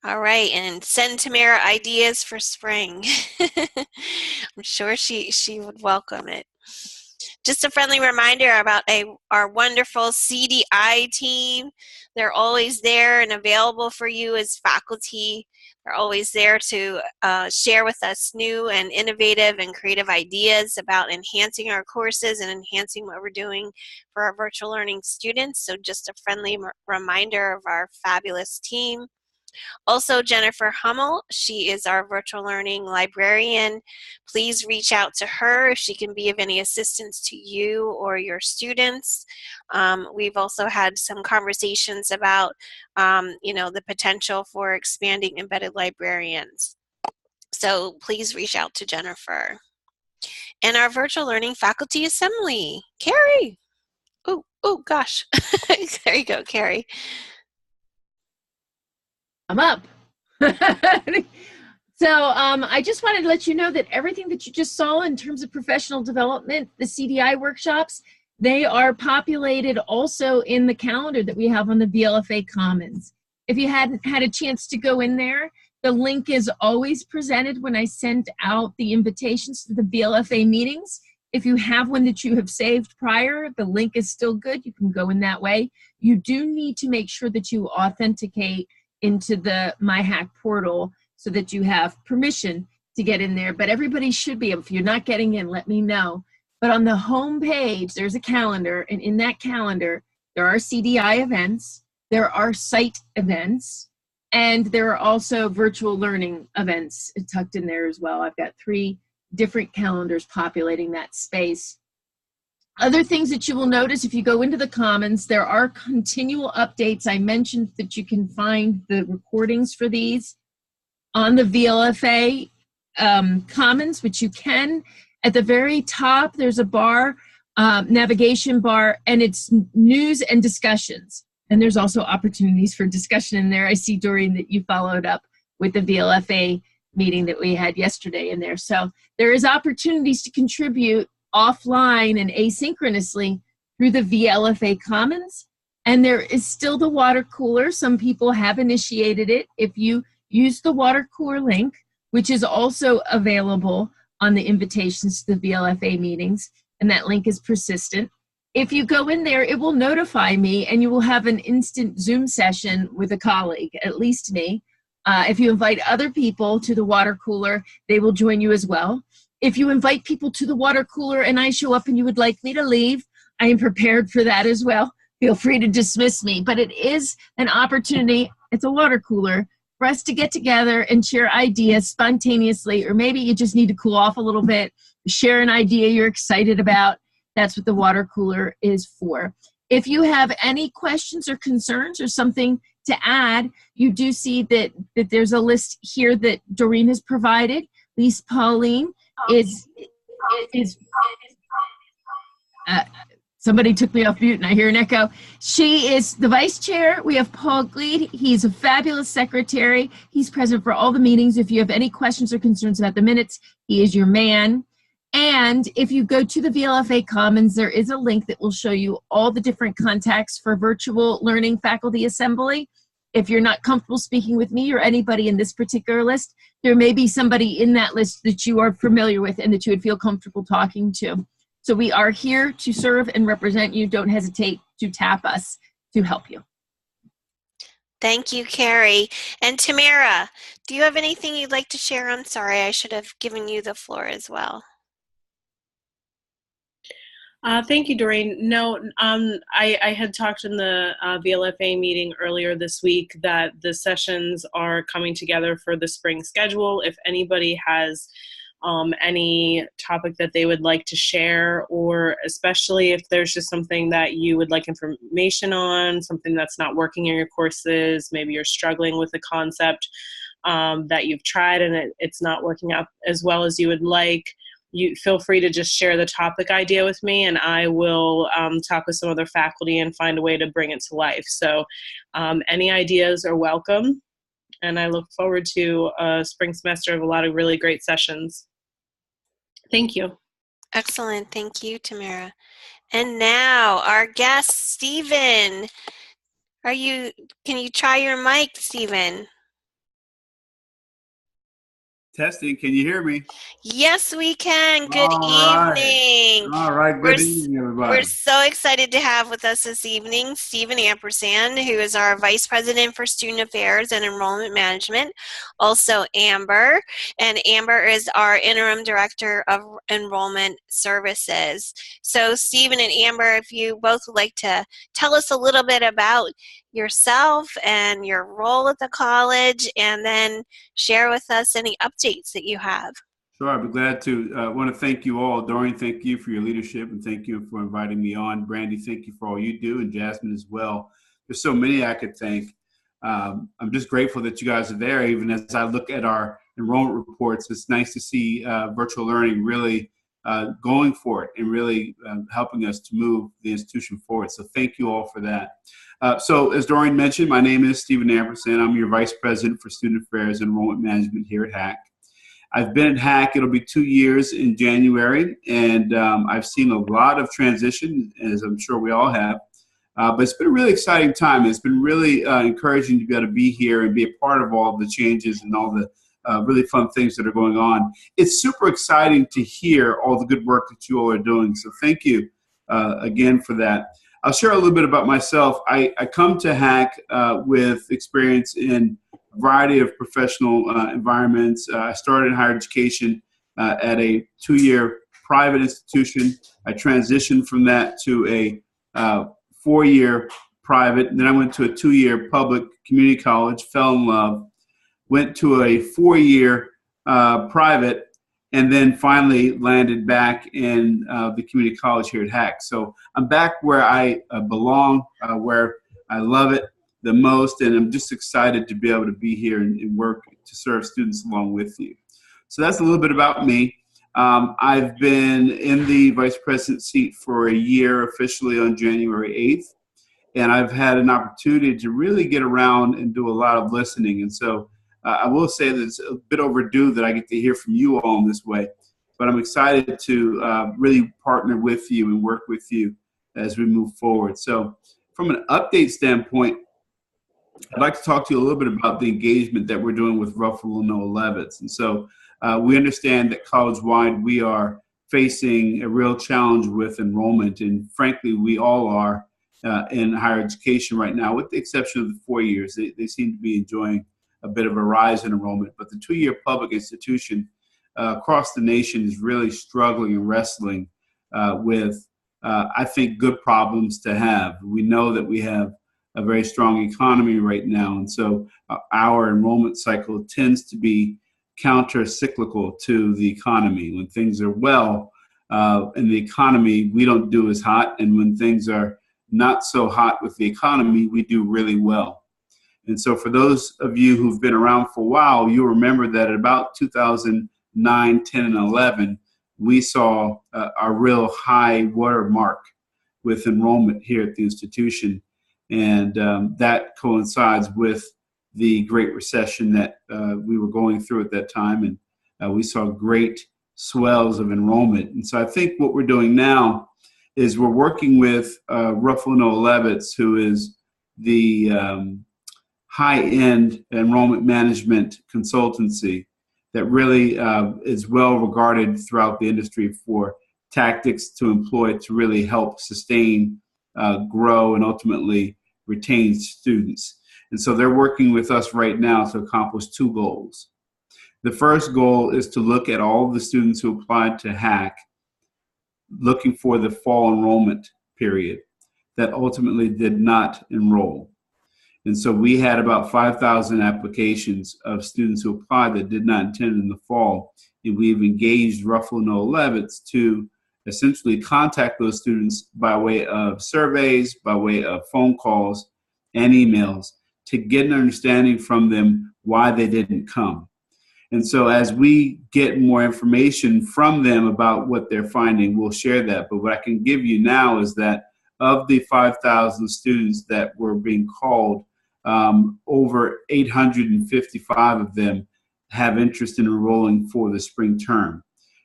All right, and send Tamara ideas for spring. I'm sure she would welcome it. Just a friendly reminder about our wonderful CDI team. They're always there and available for you as faculty. They're always there to share with us new and innovative and creative ideas about enhancing our courses and enhancing what we're doing for our virtual learning students. So just a friendly reminder of our fabulous team. Also, Jennifer Hummel, she is our virtual learning librarian. Please reach out to her if she can be of any assistance to you or your students. We've also had some conversations about, the potential for expanding embedded librarians. So please reach out to Jennifer. And our virtual learning faculty assembly, Carrie. Oh gosh. There you go, Carrie. I'm up. So I just wanted to let you know that everything that you just saw in terms of professional development, the CDI workshops, they are populated also in the calendar that we have on the VLFA Commons. If you hadn't had a chance to go in there, the link is always presented when I send out the invitations to the VLFA meetings. If you have one that you have saved prior, the link is still good. You can go in that way. You do need to make sure that you authenticate into the MyHack portal so that you have permission to get in there. But everybody should be able, if you're not getting in, let me know. But on the home page, there's a calendar, and in that calendar, there are CDI events, there are site events, and there are also virtual learning events tucked in there as well. I've got 3 different calendars populating that space. Other things that you will notice if you go into the Commons, there are continual updates. I mentioned that you can find the recordings for these on the VLFA Commons, which you can. At the very top, there's a bar, navigation bar, and it's news and discussions. And there's also opportunities for discussion in there. I see, Doreen, that you followed up with the VLFA meeting that we had yesterday in there. So there is opportunities to contribute offline and asynchronously through the VLFA Commons. And there is still the water cooler. Some people have initiated it. If you use the water cooler link, which is also available on the invitations to the VLFA meetings, and that link is persistent. If you go in there, it will notify me, and you will have an instant Zoom session with a colleague, at least me. If you invite other people to the water cooler, they will join you as well. If you invite people to the water cooler and I show up and you would like me to leave, I am prepared for that as well. Feel free to dismiss me, but it is an opportunity. It's a water cooler for us to get together and share ideas spontaneously, or maybe you just need to cool off a little bit, share an idea you're excited about. That's what the water cooler is for. If you have any questions or concerns or something to add, you do see that there's a list here that Doreen has provided. Lisa Pauline is somebody took me off mute and I hear an echo. She is the vice chair. We have Paul Gleed. He's a fabulous secretary. He's present for all the meetings. If you have any questions or concerns about the minutes, he is your man. And if you go to the VLFA Commons, there is a link that will show you all the different contacts for virtual learning faculty assembly. If you're not comfortable speaking with me or anybody in this particular list, there may be somebody in that list that you are familiar with and that you would feel comfortable talking to. So we are here to serve and represent you. Don't hesitate to tap us to help you. Thank you, Carrie. And Tamara, do you have anything you'd like to share? I'm sorry, I should have given you the floor as well. Thank you, Doreen. No, I had talked in the VLFA meeting earlier this week that the sessions are coming together for the spring schedule. If anybody has any topic that they would like to share, or especially if there's just something that you would like information on, something that's not working in your courses, maybe you're struggling with a concept that you've tried and it's not working out as well as you would like, you feel free to just share the topic idea with me, and I will talk with some other faculty and find a way to bring it to life. So any ideas are welcome, and I look forward to a spring semester of a lot of really great sessions. Thank you. Excellent. Thank you, Tamara. And now our guest, Stephen. Can you try your mic, Stephen? Testing. Can you hear me? Yes, we can. Good evening. All right. Good evening, everybody. We're so excited to have with us this evening Stephen Ampersand, who is our Vice President for Student Affairs and Enrollment Management. Also Amber. And Amber is our Interim Director of Enrollment Services. So Stephen and Amber, if you both would like to tell us a little bit about yourself and your role at the college, and then share with us any updates that you have. Sure, I'd be glad to. I want to thank you all. Doreen, thank you for your leadership, and thank you for inviting me on. Brandy, thank you for all you do, and Jasmine as well. There's so many I could thank. I'm just grateful that you guys are there. Even as I look at our enrollment reports, it's nice to see virtual learning really going for it and really helping us to move the institution forward. So thank you all for that. So as Doreen mentioned, my name is Stephen Ampersand. I'm your Vice President for Student Affairs and Enrollment Management here at HAC. I've been at HAC, it'll be 2 years in January, and I've seen a lot of transition, as I'm sure we all have. But it's been a really exciting time. It's been really encouraging to be able to be here and be a part of all the changes and all the really fun things that are going on. It's super exciting to hear all the good work that you all are doing. So thank you again for that. I'll share a little bit about myself. I come to HAC with experience in a variety of professional environments. I started in higher education at a 2-year private institution. I transitioned from that to a 4-year private. And then I went to a 2-year public community college, fell in love, went to a 4-year private, and then finally landed back in the community college here at HAC. So I'm back where I belong, where I love it the most, and I'm just excited to be able to be here and work to serve students along with you. So that's a little bit about me. I've been in the vice president seat for a year, officially on January 8th, and I've had an opportunity to really get around and do a lot of listening. And so I will say that it's a bit overdue that I get to hear from you all in this way, but I'm excited to really partner with you and work with you as we move forward. So from an update standpoint, I'd like to talk to you a little bit about the engagement that we're doing with Ruffalo No. 11s. And so we understand that college-wide we are facing a real challenge with enrollment, and frankly, we all are in higher education right now, with the exception of the 4 years. They seem to be enjoying a bit of a rise in enrollment, but the 2-year public institution across the nation is really struggling and wrestling with, I think, good problems to have. We know that we have a very strong economy right now, and so our enrollment cycle tends to be counter-cyclical to the economy. When things are well in the economy, we don't do as hot, and when things are not so hot with the economy, we do really well. And so for those of you who've been around for a while, you'll remember that at about 2009, 10, and 11, we saw a real high water mark with enrollment here at the institution. And that coincides with the Great Recession that we were going through at that time. And we saw great swells of enrollment. And so I think what we're doing now is we're working with Ruffalo No. 11s, who is the high-end enrollment management consultancy that really is well regarded throughout the industry for tactics to employ to really help sustain, grow, and ultimately retain students. And so they're working with us right now to accomplish 2 goals. The first goal is to look at all of the students who applied to HAC, looking for the fall enrollment period that ultimately did not enroll. And so we had about 5,000 applications of students who applied that did not attend in the fall. And we've engaged Ruffalo No. 11s to essentially contact those students by way of surveys, by way of phone calls and emails, to get an understanding from them why they didn't come. And so as we get more information from them about what they're finding, we'll share that. But what I can give you now is that of the 5,000 students that were being called, over 855 of them have interest in enrolling for the spring term.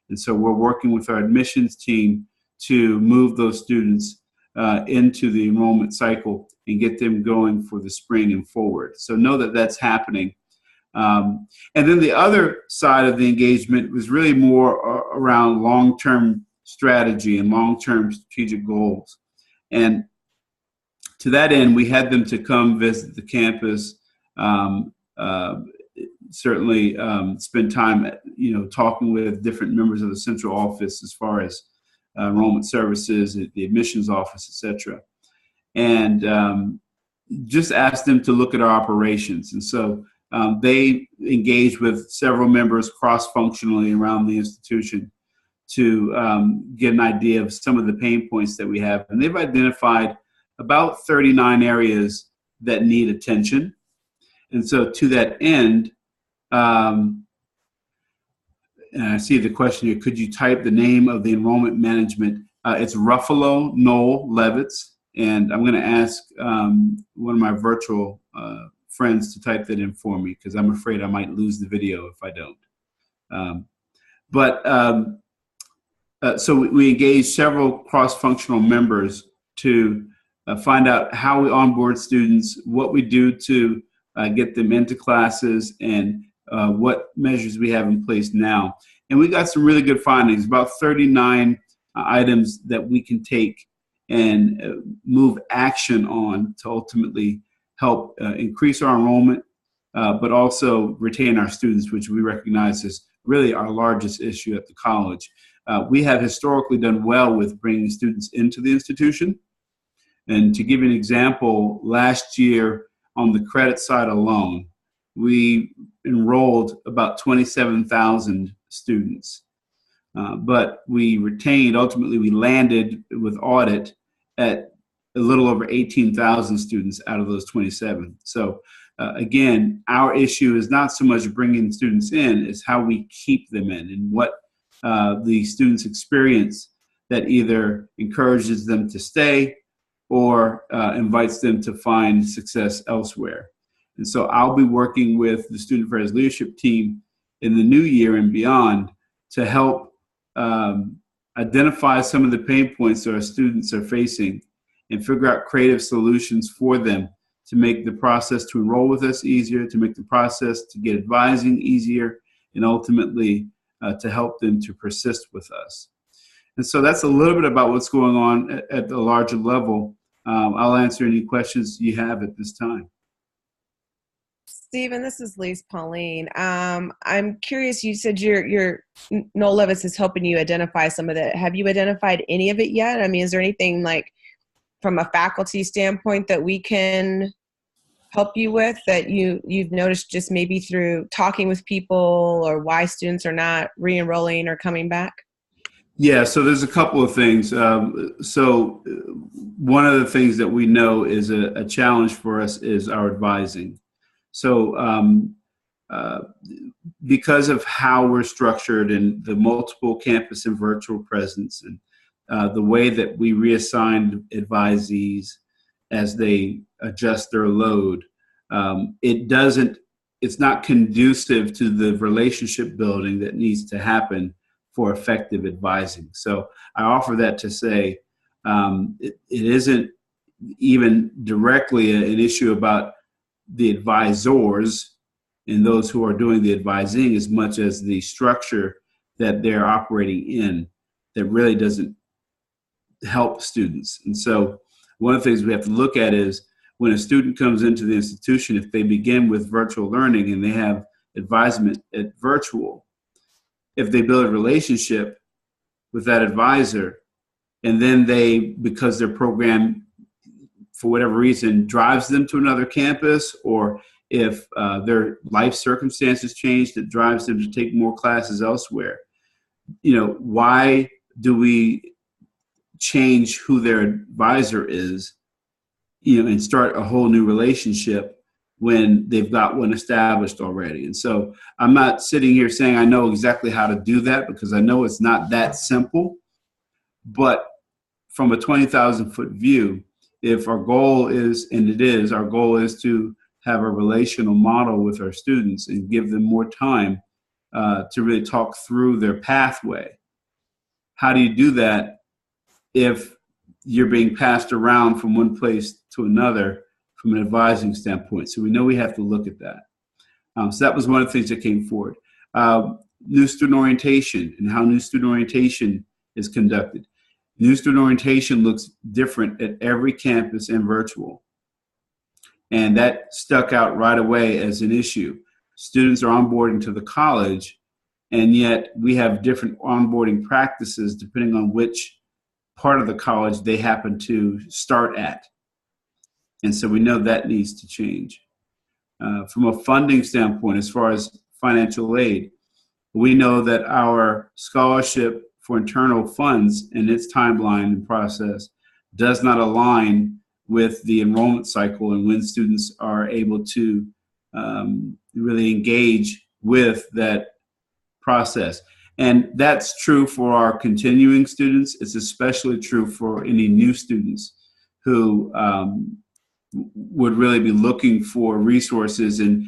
And so we're working with our admissions team to move those students into the enrollment cycle and get them going for the spring and forward. So know that that's happening. And then the other side of the engagement was really more around long-term strategy and long-term strategic goals. And to that end, we had them to come visit the campus, certainly spend time, talking with different members of the central office as far as enrollment services, the admissions office, etc. And just asked them to look at our operations. And so they engaged with several members cross-functionally around the institution to get an idea of some of the pain points that we have. And they've identified about 39 areas that need attention. And so to that end, and I see the question here, could you type the name of the enrollment management? It's Ruffalo No. 11s. And I'm going to ask one of my virtual friends to type that in for me, because I'm afraid I might lose the video if I don't. So we engaged several cross-functional members to find out how we onboard students, what we do to get them into classes, and what measures we have in place now. And we got some really good findings, about 39 items that we can take and move action on to ultimately help increase our enrollment, but also retain our students, which we recognize is really our largest issue at the college. We have historically done well with bringing students into the institution. And to give you an example, last year on the credit side alone, we enrolled about 27,000 students. But we ultimately we landed with audit at a little over 18,000 students out of those 27. So again, our issue is not so much bringing students in, as how we keep them in, and what the students experience that either encourages them to stay or invites them to find success elsewhere. And so I'll be working with the Student Affairs Leadership Team in the new year and beyond to help identify some of the pain points that our students are facing and figure out creative solutions for them to make the process to enroll with us easier, to make the process to get advising easier, and ultimately to help them to persist with us. And so that's a little bit about what's going on at the larger level. I'll answer any questions you have at this time. Stephen, this is Lise Pauline. I'm curious, you said your Noel Levis is helping you identify some of that. Have you identified any of it yet? I mean, is there anything like from a faculty standpoint that we can help you with that you've noticed just maybe through talking with people, or why students are not re-enrolling or coming back? Yeah, so there's a couple of things. So one of the things that we know is a challenge for us is our advising. So because of how we're structured and the multiple campus and virtual presence, and the way that we reassign advisees as they adjust their load, it's not conducive to the relationship building that needs to happen for effective advising. So I offer that to say it isn't even directly an issue about the advisors and those who are doing the advising, as much as the structure that they're operating in that really doesn't help students. And so one of the things we have to look at is when a student comes into the institution, if they begin with virtual learning and they have advisement at virtual, if they build a relationship with that advisor, and then because their program, for whatever reason, drives them to another campus, or if their life circumstances change that drives them to take more classes elsewhere, why do we change who their advisor is, and start a whole new relationship when they've got one established already? And so I'm not sitting here saying I know exactly how to do that, because I know it's not that simple. But from a 20,000 foot view, if our goal is, and it is, our goal is to have a relational model with our students and give them more time to really talk through their pathway. How do you do that if you're being passed around from one place to another from an advising standpoint? So we know we have to look at that. So that was one of the things that came forward. New student orientation and how new student orientation is conducted. New student orientation looks different at every campus and virtual. And that stuck out right away as an issue. Students are onboarding to the college, and yet we have different onboarding practices depending on which part of the college they happen to start at. And so we know that needs to change. From a funding standpoint, as far as financial aid, we know that our scholarship for internal funds and its timeline and process does not align with the enrollment cycle and when students are able to really engage with that process. And that's true for our continuing students. It's especially true for any new students who would really be looking for resources and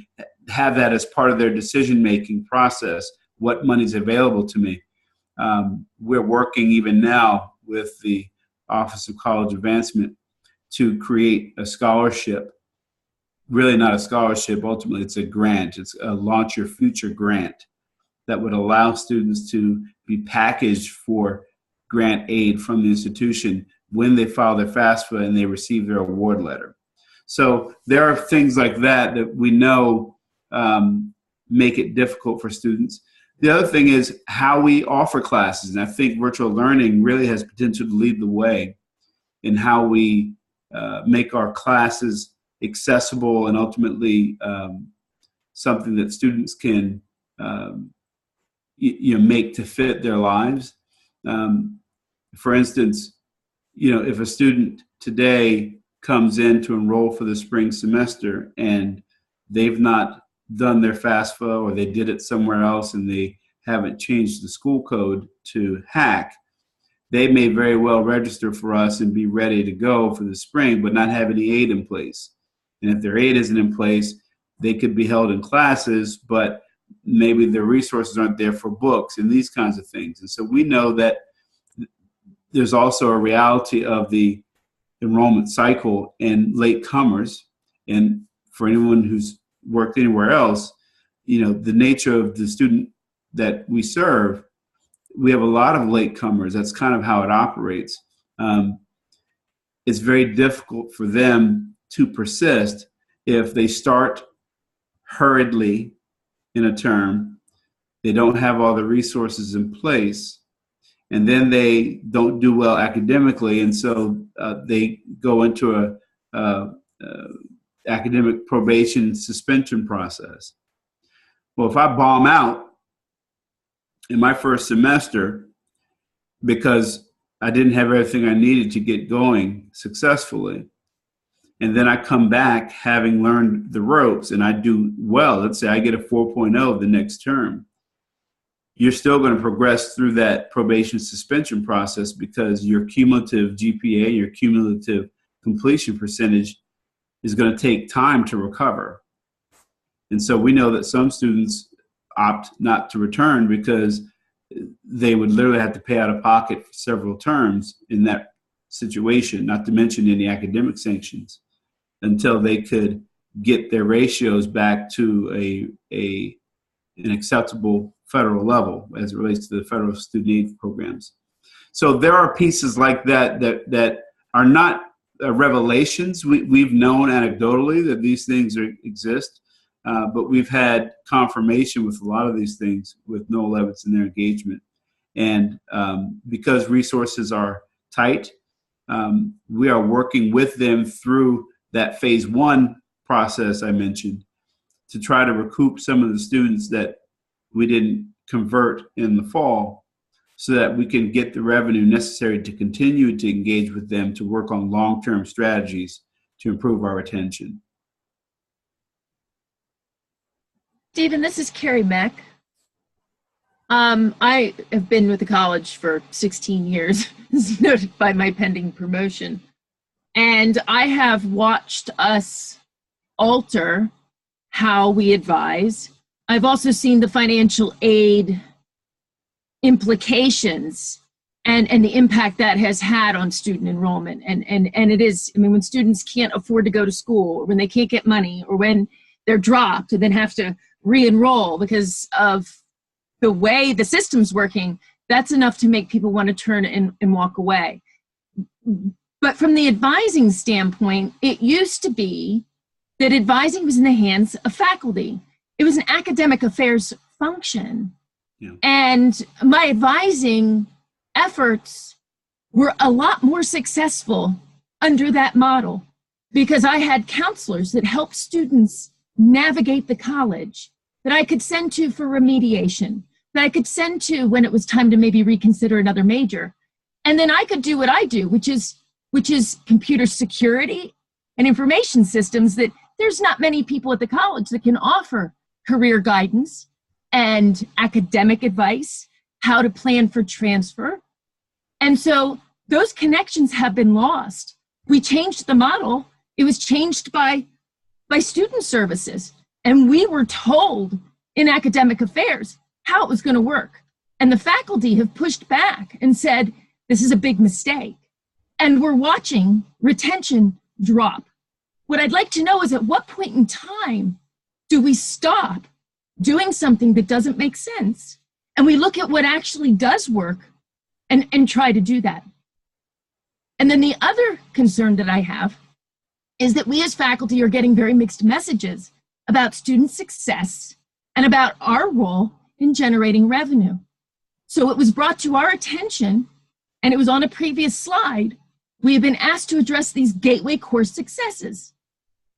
have that as part of their decision-making process. What money's available to me? We're working even now with the Office of College Advancement to create a scholarship. Really not a scholarship, ultimately it's a grant. It's a Launch Your Future grant that would allow students to be packaged for grant aid from the institution when they file their FAFSA and they receive their award letter. So there are things like that that we know make it difficult for students. The other thing is how we offer classes, and I think virtual learning really has potential to lead the way in how we make our classes accessible and ultimately something that students can make to fit their lives. For instance, if a student today comes in to enroll for the spring semester and they've not done their FAFSA, or they did it somewhere else and they haven't changed the school code to hack, they may very well register for us and be ready to go for the spring, but not have any aid in place. And if their aid isn't in place, they could be held in classes, but maybe their resources aren't there for books and these kinds of things. And so we know that there's also a reality of the enrollment cycle and latecomers. And for anyone who's worked anywhere else, the nature of the student that we serve, we have a lot of latecomers. That's kind of how it operates. It's very difficult for them to persist if they start hurriedly in a term, they don't have all the resources in place, and then they don't do well academically, and so they go into a academic probation suspension process. Well, if I bomb out in my first semester because I didn't have everything I needed to get going successfully, and then I come back having learned the ropes and I do well, let's say I get a 4.0 the next term, you're still going to progress through that probation suspension process because your cumulative GPA, your cumulative completion percentage is going to take time to recover. And so we know that some students opt not to return because they would literally have to pay out of pocket for several terms in that situation, not to mention any academic sanctions, until they could get their ratios back to an acceptable federal level as it relates to the federal student aid programs. So there are pieces like that are not revelations. We've known anecdotally that these things exist, but we've had confirmation with a lot of these things with Noel Levitz and their engagement. And because resources are tight, we are working with them through that phase one process I mentioned to try to recoup some of the students that we didn't convert in the fall so that we can get the revenue necessary to continue to engage with them to work on long-term strategies to improve our retention. Stephen, this is Carrie Mack. I have been with the college for 16 years, as noted by my pending promotion. And I have watched us alter how we advise. I've also seen the financial aid implications and the impact that has had on student enrollment. And it is, I mean, when students can't afford to go to school, or when they can't get money, or when they're dropped and then have to re-enroll because of the way the system's working, that's enough to make people want to turn and walk away. But from the advising standpoint, it used to be that advising was in the hands of faculty. It was an academic affairs function. Yeah. And my advising efforts were a lot more successful under that model because I had counselors that helped students navigate the college that I could send to for remediation, that I could send to when it was time to maybe reconsider another major. And then I could do what I do, which is computer security and information systems, that there's not many people at the college that can offer career guidance and academic advice, how to plan for transfer. And so those connections have been lost. We changed the model. It was changed by student services. And we were told in academic affairs how it was going to work. And the faculty have pushed back and said, this is a big mistake. And we're watching retention drop. What I'd like to know is, at what point in time do we stop doing something that doesn't make sense and we look at what actually does work and try to do that? And then the other concern that I have is that we as faculty are getting very mixed messages about student success and about our role in generating revenue. So it was brought to our attention, and it was on a previous slide, we have been asked to address these gateway course successes.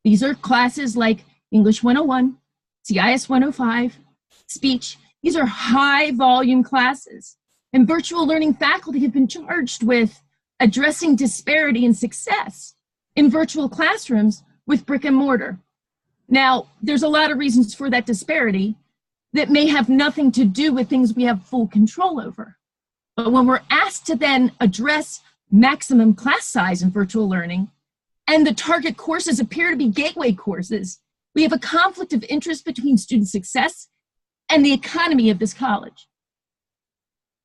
These are classes like English 101, CIS 105, speech, These are high volume classes, and virtual learning faculty have been charged with addressing disparity in success in virtual classrooms with brick and mortar. Now, there's a lot of reasons for that disparity that may have nothing to do with things we have full control over. But when we're asked to then address maximum class size in virtual learning, and the target courses appear to be gateway courses, we have a conflict of interest between student success and the economy of this college.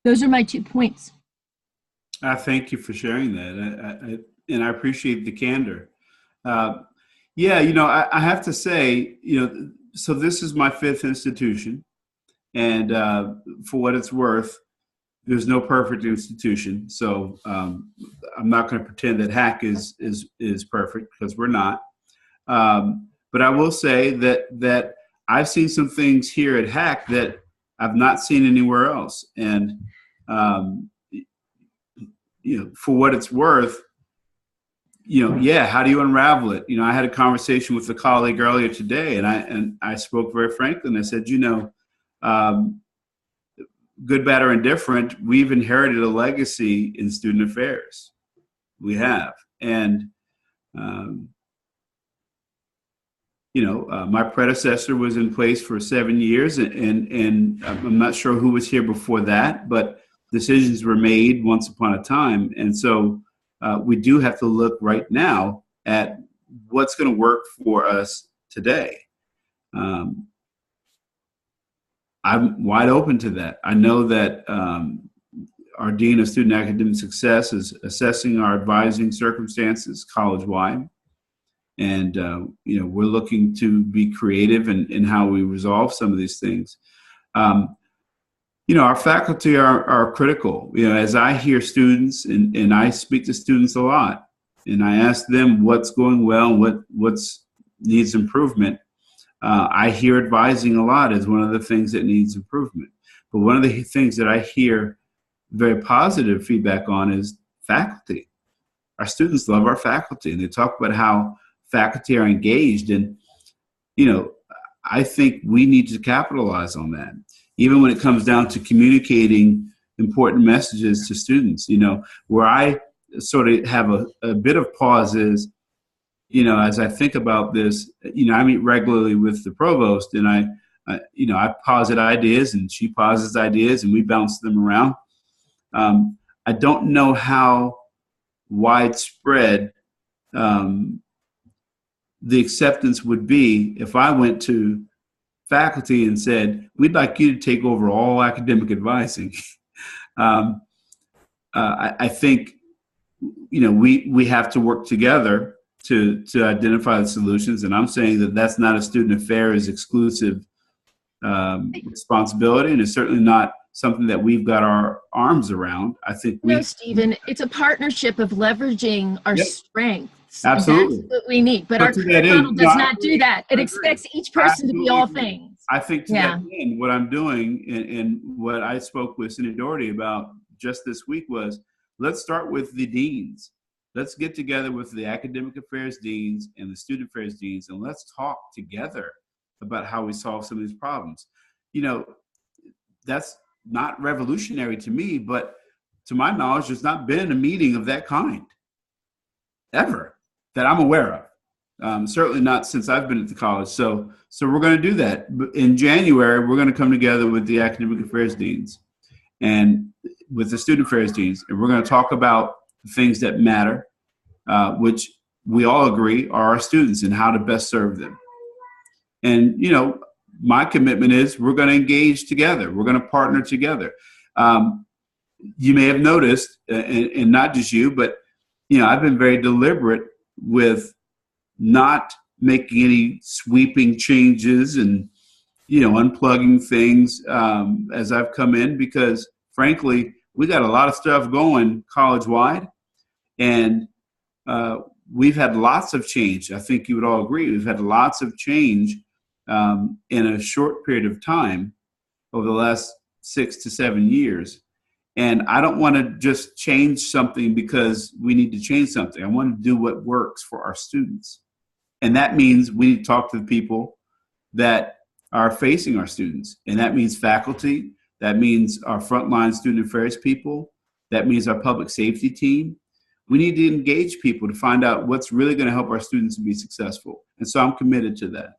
Those are my 2 points. I thank you for sharing that, and I appreciate the candor. Yeah, I have to say, so this is my 5th institution, and for what it's worth, there's no perfect institution. So I'm not going to pretend that HACC is perfect, because we're not. But I will say that I've seen some things here at HACC that I've not seen anywhere else, and for what it's worth, how do you unravel it? I had a conversation with a colleague earlier today, and I spoke very frankly, and I said, good, bad, or indifferent, we've inherited a legacy in student affairs. We have, and my predecessor was in place for 7 years, and I'm not sure who was here before that, but decisions were made once upon a time, and so we do have to look right now at what's going to work for us today. I'm wide open to that. I know that our Dean of Student Academic Success is assessing our advising circumstances college-wide, and we're looking to be creative in how we resolve some of these things. Our faculty are critical. As I hear students, and I speak to students a lot, and I ask them what's going well and what's needs improvement. I hear advising a lot as one of the things that needs improvement. But one of the things that I hear very positive feedback on is faculty. Our students love our faculty, and they talk about how faculty are engaged. And, I think we need to capitalize on that, even when it comes down to communicating important messages to students. Where I sort of have a bit of pause is, as I think about this, I meet regularly with the provost, and I posit ideas, and she posits ideas, and we bounce them around. I don't know how widespread the acceptance would be if I went to faculty and said, we'd like you to take over all academic advising. I think, we have to work together to identify the solutions. And I'm saying that that's not a student affairs exclusive responsibility, and it's certainly not something that we've got our arms around. I think No, Stephen, it's a partnership of leveraging our strengths. Absolutely. That's what we need. But our current model does not do that. It expects each person to be all things. I think to that end, what I'm doing, and what I spoke with Senator Doherty about just this week was, let's start with the deans. Let's get together with the academic affairs deans and the student affairs deans, and let's talk together about how we solve some of these problems. That's not revolutionary to me, but to my knowledge, there's not been a meeting of that kind ever that I'm aware of. Certainly not since I've been at the college. So we're going to do that. In January, we're going to come together with the academic affairs deans and with the student affairs deans, and we're going to talk about the things that matter, which we all agree are our students and how to best serve them. And, my commitment is we're going to engage together. We're going to partner together. You may have noticed, and not just you, but, I've been very deliberate with not making any sweeping changes and, unplugging things as I've come in, because frankly, we got a lot of stuff going college-wide, and we've had lots of change. I think you would all agree. We've had lots of change in a short period of time over the last 6 to 7 years. And I don't want to just change something because we need to change something. I want to do what works for our students. And that means we need to talk to the people that are facing our students. And that means faculty, that means our frontline student affairs people, that means our public safety team. We need to engage people to find out what's really going to help our students be successful. And so I'm committed to that.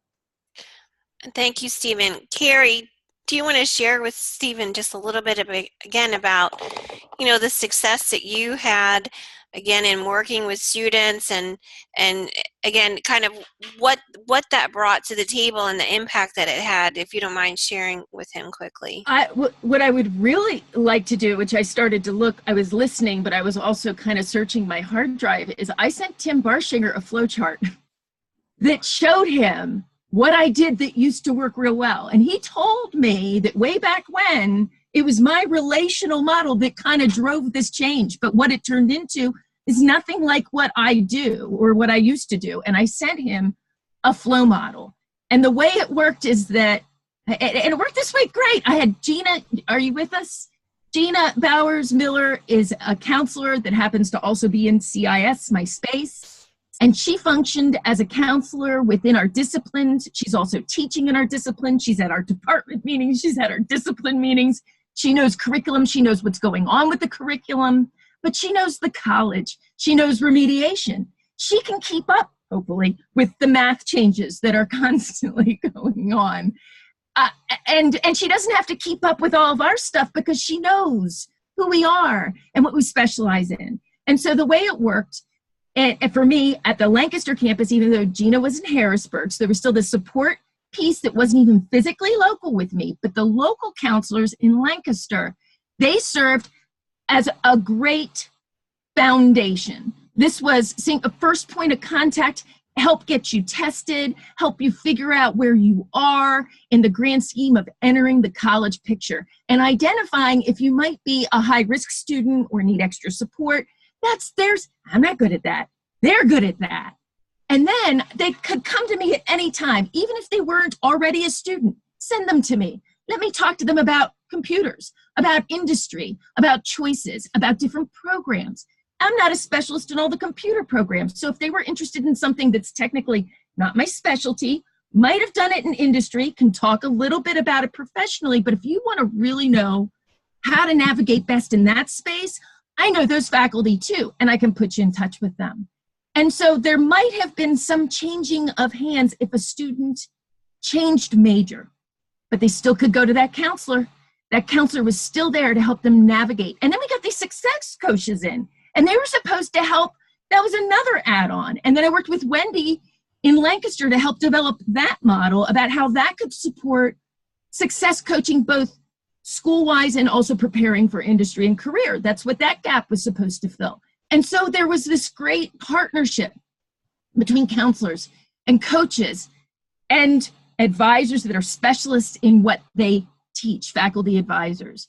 Thank you, Stephen. Carrie, do you want to share with Stephen just a little bit again about, the success that you had again in working with students and again kind of what that brought to the table and the impact that it had, if you don't mind sharing with him quickly. What I would really like to do, which I started to look, I was listening, but I was also kind of searching my hard drive, is I sent Tim Barshinger a flow chart that showed him what I did that used to work real well. And he told me that way back when, it was my relational model that kind of drove this change. But what it turned into is nothing like what I do or what I used to do. And I sent him a flow model. And the way it worked is that, and it worked this way great. I had Gina, are you with us? Gina Bowers Miller is a counselor that happens to also be in CIS, my space. And she functioned as a counselor within our disciplines. She's also teaching in our discipline. She's at our department meetings. She's at our discipline meetings. She knows curriculum. She knows what's going on with the curriculum, but she knows the college. She knows remediation. She can keep up, hopefully, with the math changes that are constantly going on. And she doesn't have to keep up with all of our stuff because she knows who we are and what we specialize in. And so the way it worked, and for me, at the Lancaster campus, even though Gina was in Harrisburg, so there was still the support piece that wasn't even physically local with me, but the local counselors in Lancaster, they served as a great foundation. This was a first point of contact, help get you tested, help you figure out where you are in the grand scheme of entering the college picture, and identifying if you might be a high-risk student or need extra support. That's theirs. I'm not good at that. They're good at that. And then they could come to me at any time, even if they weren't already a student. Send them to me. Let me talk to them about computers, about industry, about choices, about different programs. I'm not a specialist in all the computer programs. So if they were interested in something that's technically not my specialty, might have done it in industry, can talk a little bit about it professionally, but if you want to really know how to navigate best in that space, I know those faculty too, and I can put you in touch with them. And so there might have been some changing of hands if a student changed major, but they still could go to that counselor. That counselor was still there to help them navigate. And then we got these success coaches in, and they were supposed to help. That was another add-on. And then I worked with Wendy in Lancaster to help develop that model about how that could support success coaching, both school-wise and also preparing for industry and career. That's what that gap was supposed to fill. And so there was this great partnership between counselors and coaches and advisors that are specialists in what they teach, faculty advisors.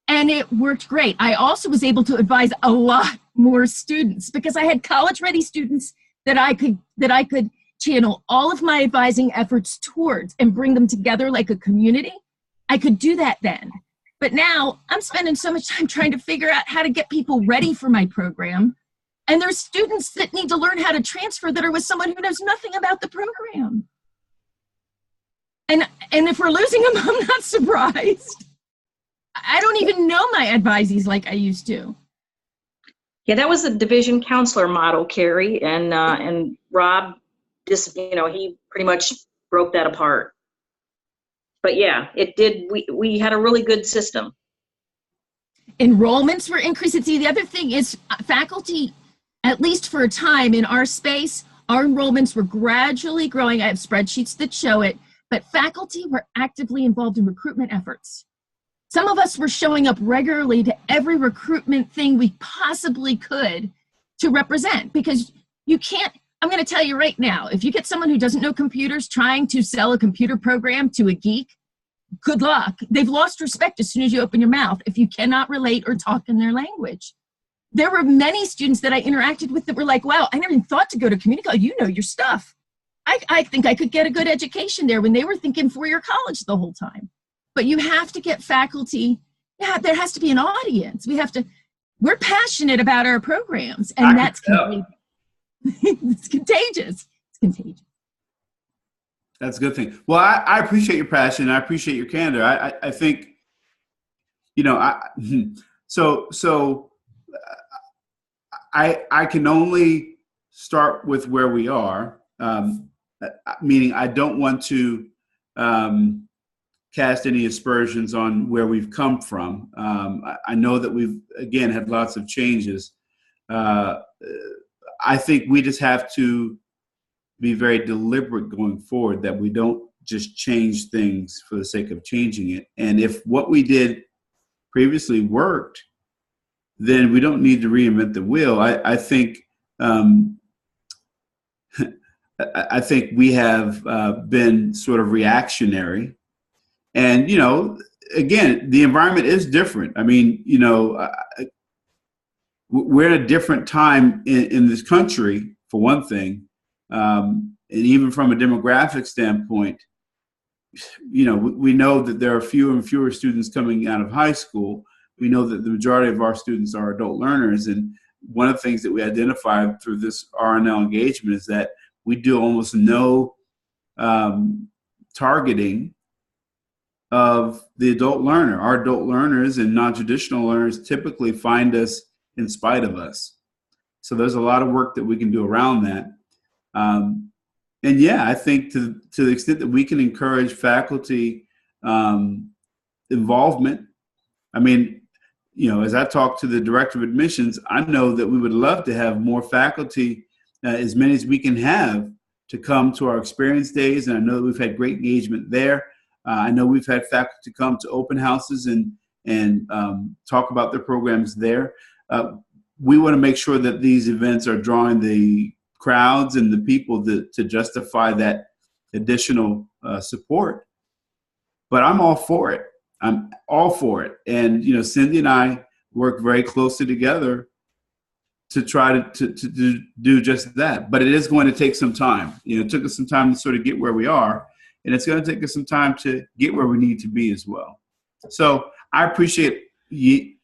And it worked great. I also was able to advise a lot more students because I had college-ready students that I could channel all of my advising efforts towards and bring them together like a community. I could do that then. But now I'm spending so much time trying to figure out how to get people ready for my program. And there's students that need to learn how to transfer that are with someone who knows nothing about the program. And if we're losing them, I'm not surprised. I don't even know my advisees like I used to. Yeah, that was a division counselor model, Carrie, and Rob just, he pretty much broke that apart. But yeah, it did. We had a really good system. Enrollments were increasing. See, the other thing is faculty, at least for a time in our space, our enrollments were gradually growing. I have spreadsheets that show it, but faculty were actively involved in recruitment efforts. Some of us were showing up regularly to every recruitment thing we possibly could to represent, because you can't, I'm going to tell you right now, if you get someone who doesn't know computers trying to sell a computer program to a geek, good luck. They've lost respect as soon as you open your mouth if you cannot relate or talk in their language. There were many students that I interacted with that were like, wow, I never even thought to go to community college. You know your stuff. I think I could get a good education there, when they were thinking four-year college the whole time. But you have to get faculty. Yeah, there has to be an audience. We're passionate about our programs, and that's contagious. It's contagious. It's contagious. That's a good thing. Well, I appreciate your passion. I appreciate your candor. I think, so I can only start with where we are, meaning I don't want to cast any aspersions on where we've come from. I know that we've, again, had lots of changes. I think we just have to be very deliberate going forward, that we don't just change things for the sake of changing it. And if what we did previously worked, then we don't need to reinvent the wheel. I think I think we have been sort of reactionary, and again, the environment is different. I mean, we're in a different time in this country, for one thing, and even from a demographic standpoint. We know that there are fewer and fewer students coming out of high school. We know that the majority of our students are adult learners, and one of the things that we identified through this R&L engagement is that we do almost no targeting of the adult learner. Our adult learners and non-traditional learners typically find us in spite of us. So there's a lot of work that we can do around that. And yeah, I think to the extent that we can encourage faculty involvement, I mean, as I talk to the director of admissions, I know that we would love to have more faculty, as many as we can have, to come to our experience days. And I know that we've had great engagement there. I know we've had faculty come to open houses and talk about their programs there. We want to make sure that these events are drawing the crowds and the people to justify that additional support. But I'm all for it. I'm all for it. And, Cindy and I work very closely together to try to do just that. But it is going to take some time. It took us some time to sort of get where we are, and it's going to take us some time to get where we need to be as well. So I appreciate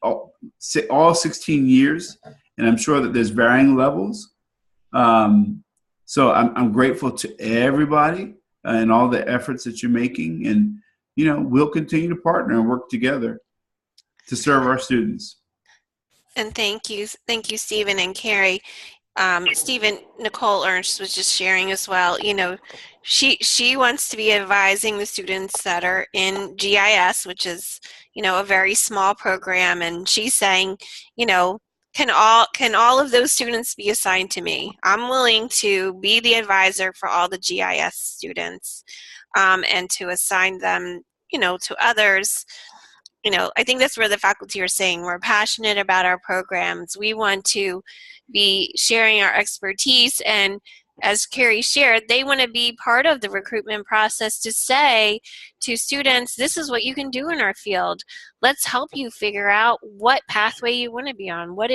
all 16 years, and I'm sure that there's varying levels. So I'm grateful to everybody and all the efforts that you're making, and we'll continue to partner and work together to serve our students. And thank you, Stephen and Carrie. Stephen, Nicole Ernst was just sharing as well. She wants to be advising the students that are in GIS, which is a very small program, and she's saying, can all of those students be assigned to me? I'm willing to be the advisor for all the GIS students, and to assign them, to others. I think that's where the faculty are saying we're passionate about our programs. We want to be sharing our expertise, and as Carrie shared, they want to be part of the recruitment process to say to students, this is what you can do in our field. Let's help you figure out what pathway you want to be on. Where do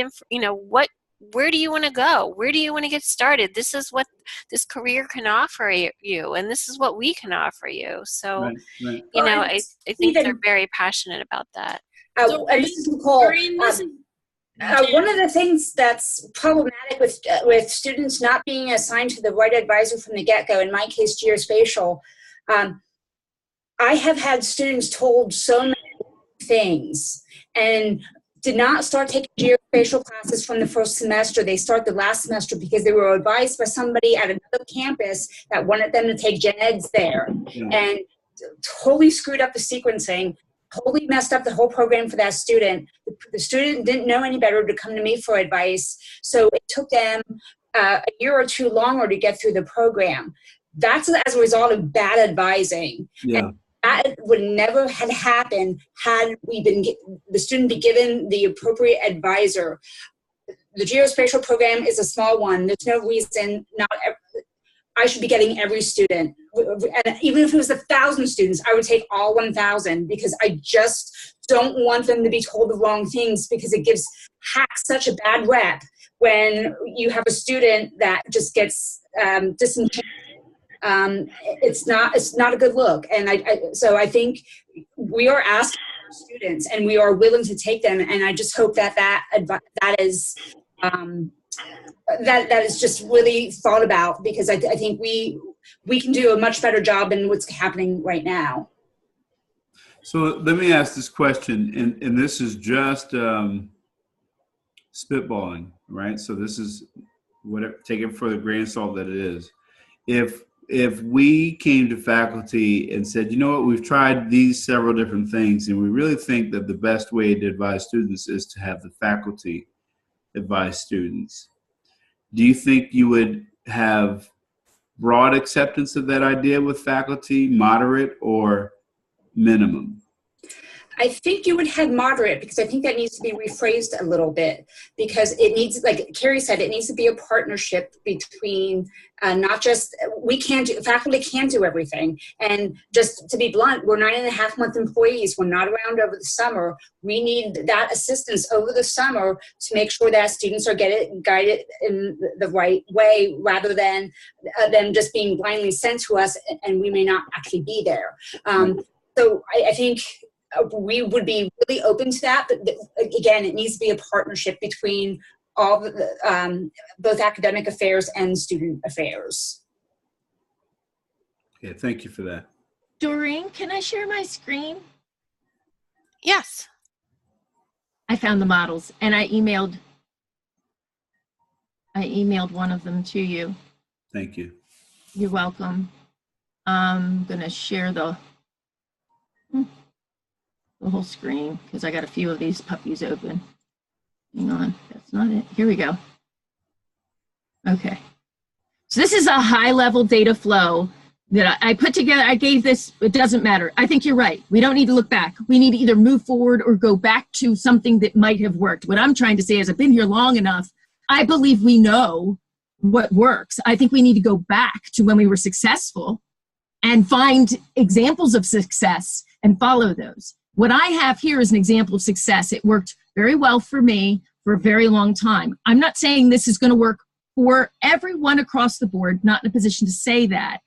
you want to go? Where do you want to get started? This is what this career can offer you, and this is what we can offer you. So, right. I think they're very passionate about that. And this is Nicole. One of the things that's problematic with students not being assigned to the right advisor from the get-go, in my case, geospatial, I have had students told so many things and did not start taking geospatial classes from the first semester. They start the last semester because they were advised by somebody at another campus that wanted them to take gen eds there, and totally screwed up the sequencing, totally messed up the whole program for that student. The student didn't know any better to come to me for advice, so it took them a year or two longer to get through the program. That's as a result of bad advising. Yeah. And that would never have happened had the student be given the appropriate advisor. The geospatial program is a small one. There's no reason I should be getting every student. And even if it was 1,000 students, I would take all 1,000, because I just don't want them to be told the wrong things, because it gives hacks such a bad rep when you have a student that just gets disenchanted. It's not a good look. And so I think we are asking students, and we are willing to take them. And I just hope that is just really thought about, because I think we can do a much better job than what's happening right now. So let me ask this question, and this is just spitballing, right? So this is whatever, take it for the grain of salt that it is. If we came to faculty and said, you know what, we've tried these several different things, and we really think that the best way to advise students is to have the faculty advise students, do you think you would have broad acceptance of that idea with faculty, moderate, or minimum? I think you would have moderate, because I think that needs to be rephrased a little bit, because it needs, like Carrie said, it needs to be a partnership between not just, faculty can't do everything. And just to be blunt, we're 9.5-month employees. We're not around over the summer. We need that assistance over the summer to make sure that students are guided in the right way, rather than them just being blindly sent to us and we may not actually be there. So I think we would be really open to that, but again, it needs to be a partnership between all the, both academic affairs and student affairs. Yeah, thank you for that. Doreen, can I share my screen? Yes. I found the models and I emailed one of them to you. Thank you. You're welcome. I'm gonna share the whole screen because I got a few of these puppies open. Hang on, that's not it. Here we go. Okay. So this is a high-level data flow that I put together. I gave this, it doesn't matter. I think you're right. We don't need to look back. We need to either move forward or go back to something that might have worked. What I'm trying to say is I've been here long enough. I believe we know what works. I think we need to go back to when we were successful and find examples of success and follow those. What I have here is an example of success. It worked very well for me for a very long time. I'm not saying this is going to work for everyone across the board, not in a position to say that.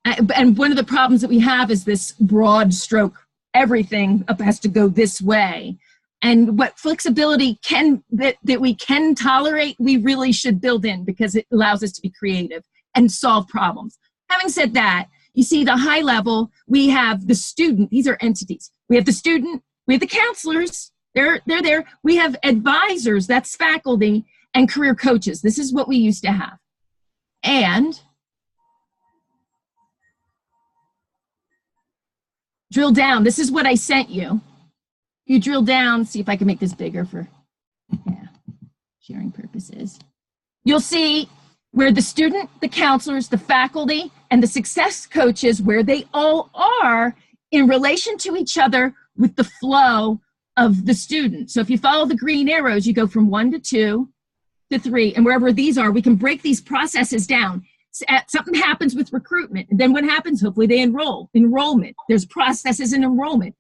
And one of the problems that we have is this broad stroke, everything has to go this way. And what flexibility that we can tolerate, we really should build in, because it allows us to be creative and solve problems. Having said that, you see the high level, we have the student, these are entities. We have the student, we have the counselors, they're there. We have advisors, that's faculty, and career coaches. This is what we used to have. And drill down, this is what I sent you. You drill down, see if I can make this bigger for sharing purposes. You'll see where the student, the counselors, the faculty, and the success coaches, where they all are in relation to each other with the flow of the student. So if you follow the green arrows, you go from 1 to 2 to 3, and wherever these are, we can break these processes down. Something happens with recruitment, and then what happens? Hopefully they enroll. Enrollment. There's processes in enrollment.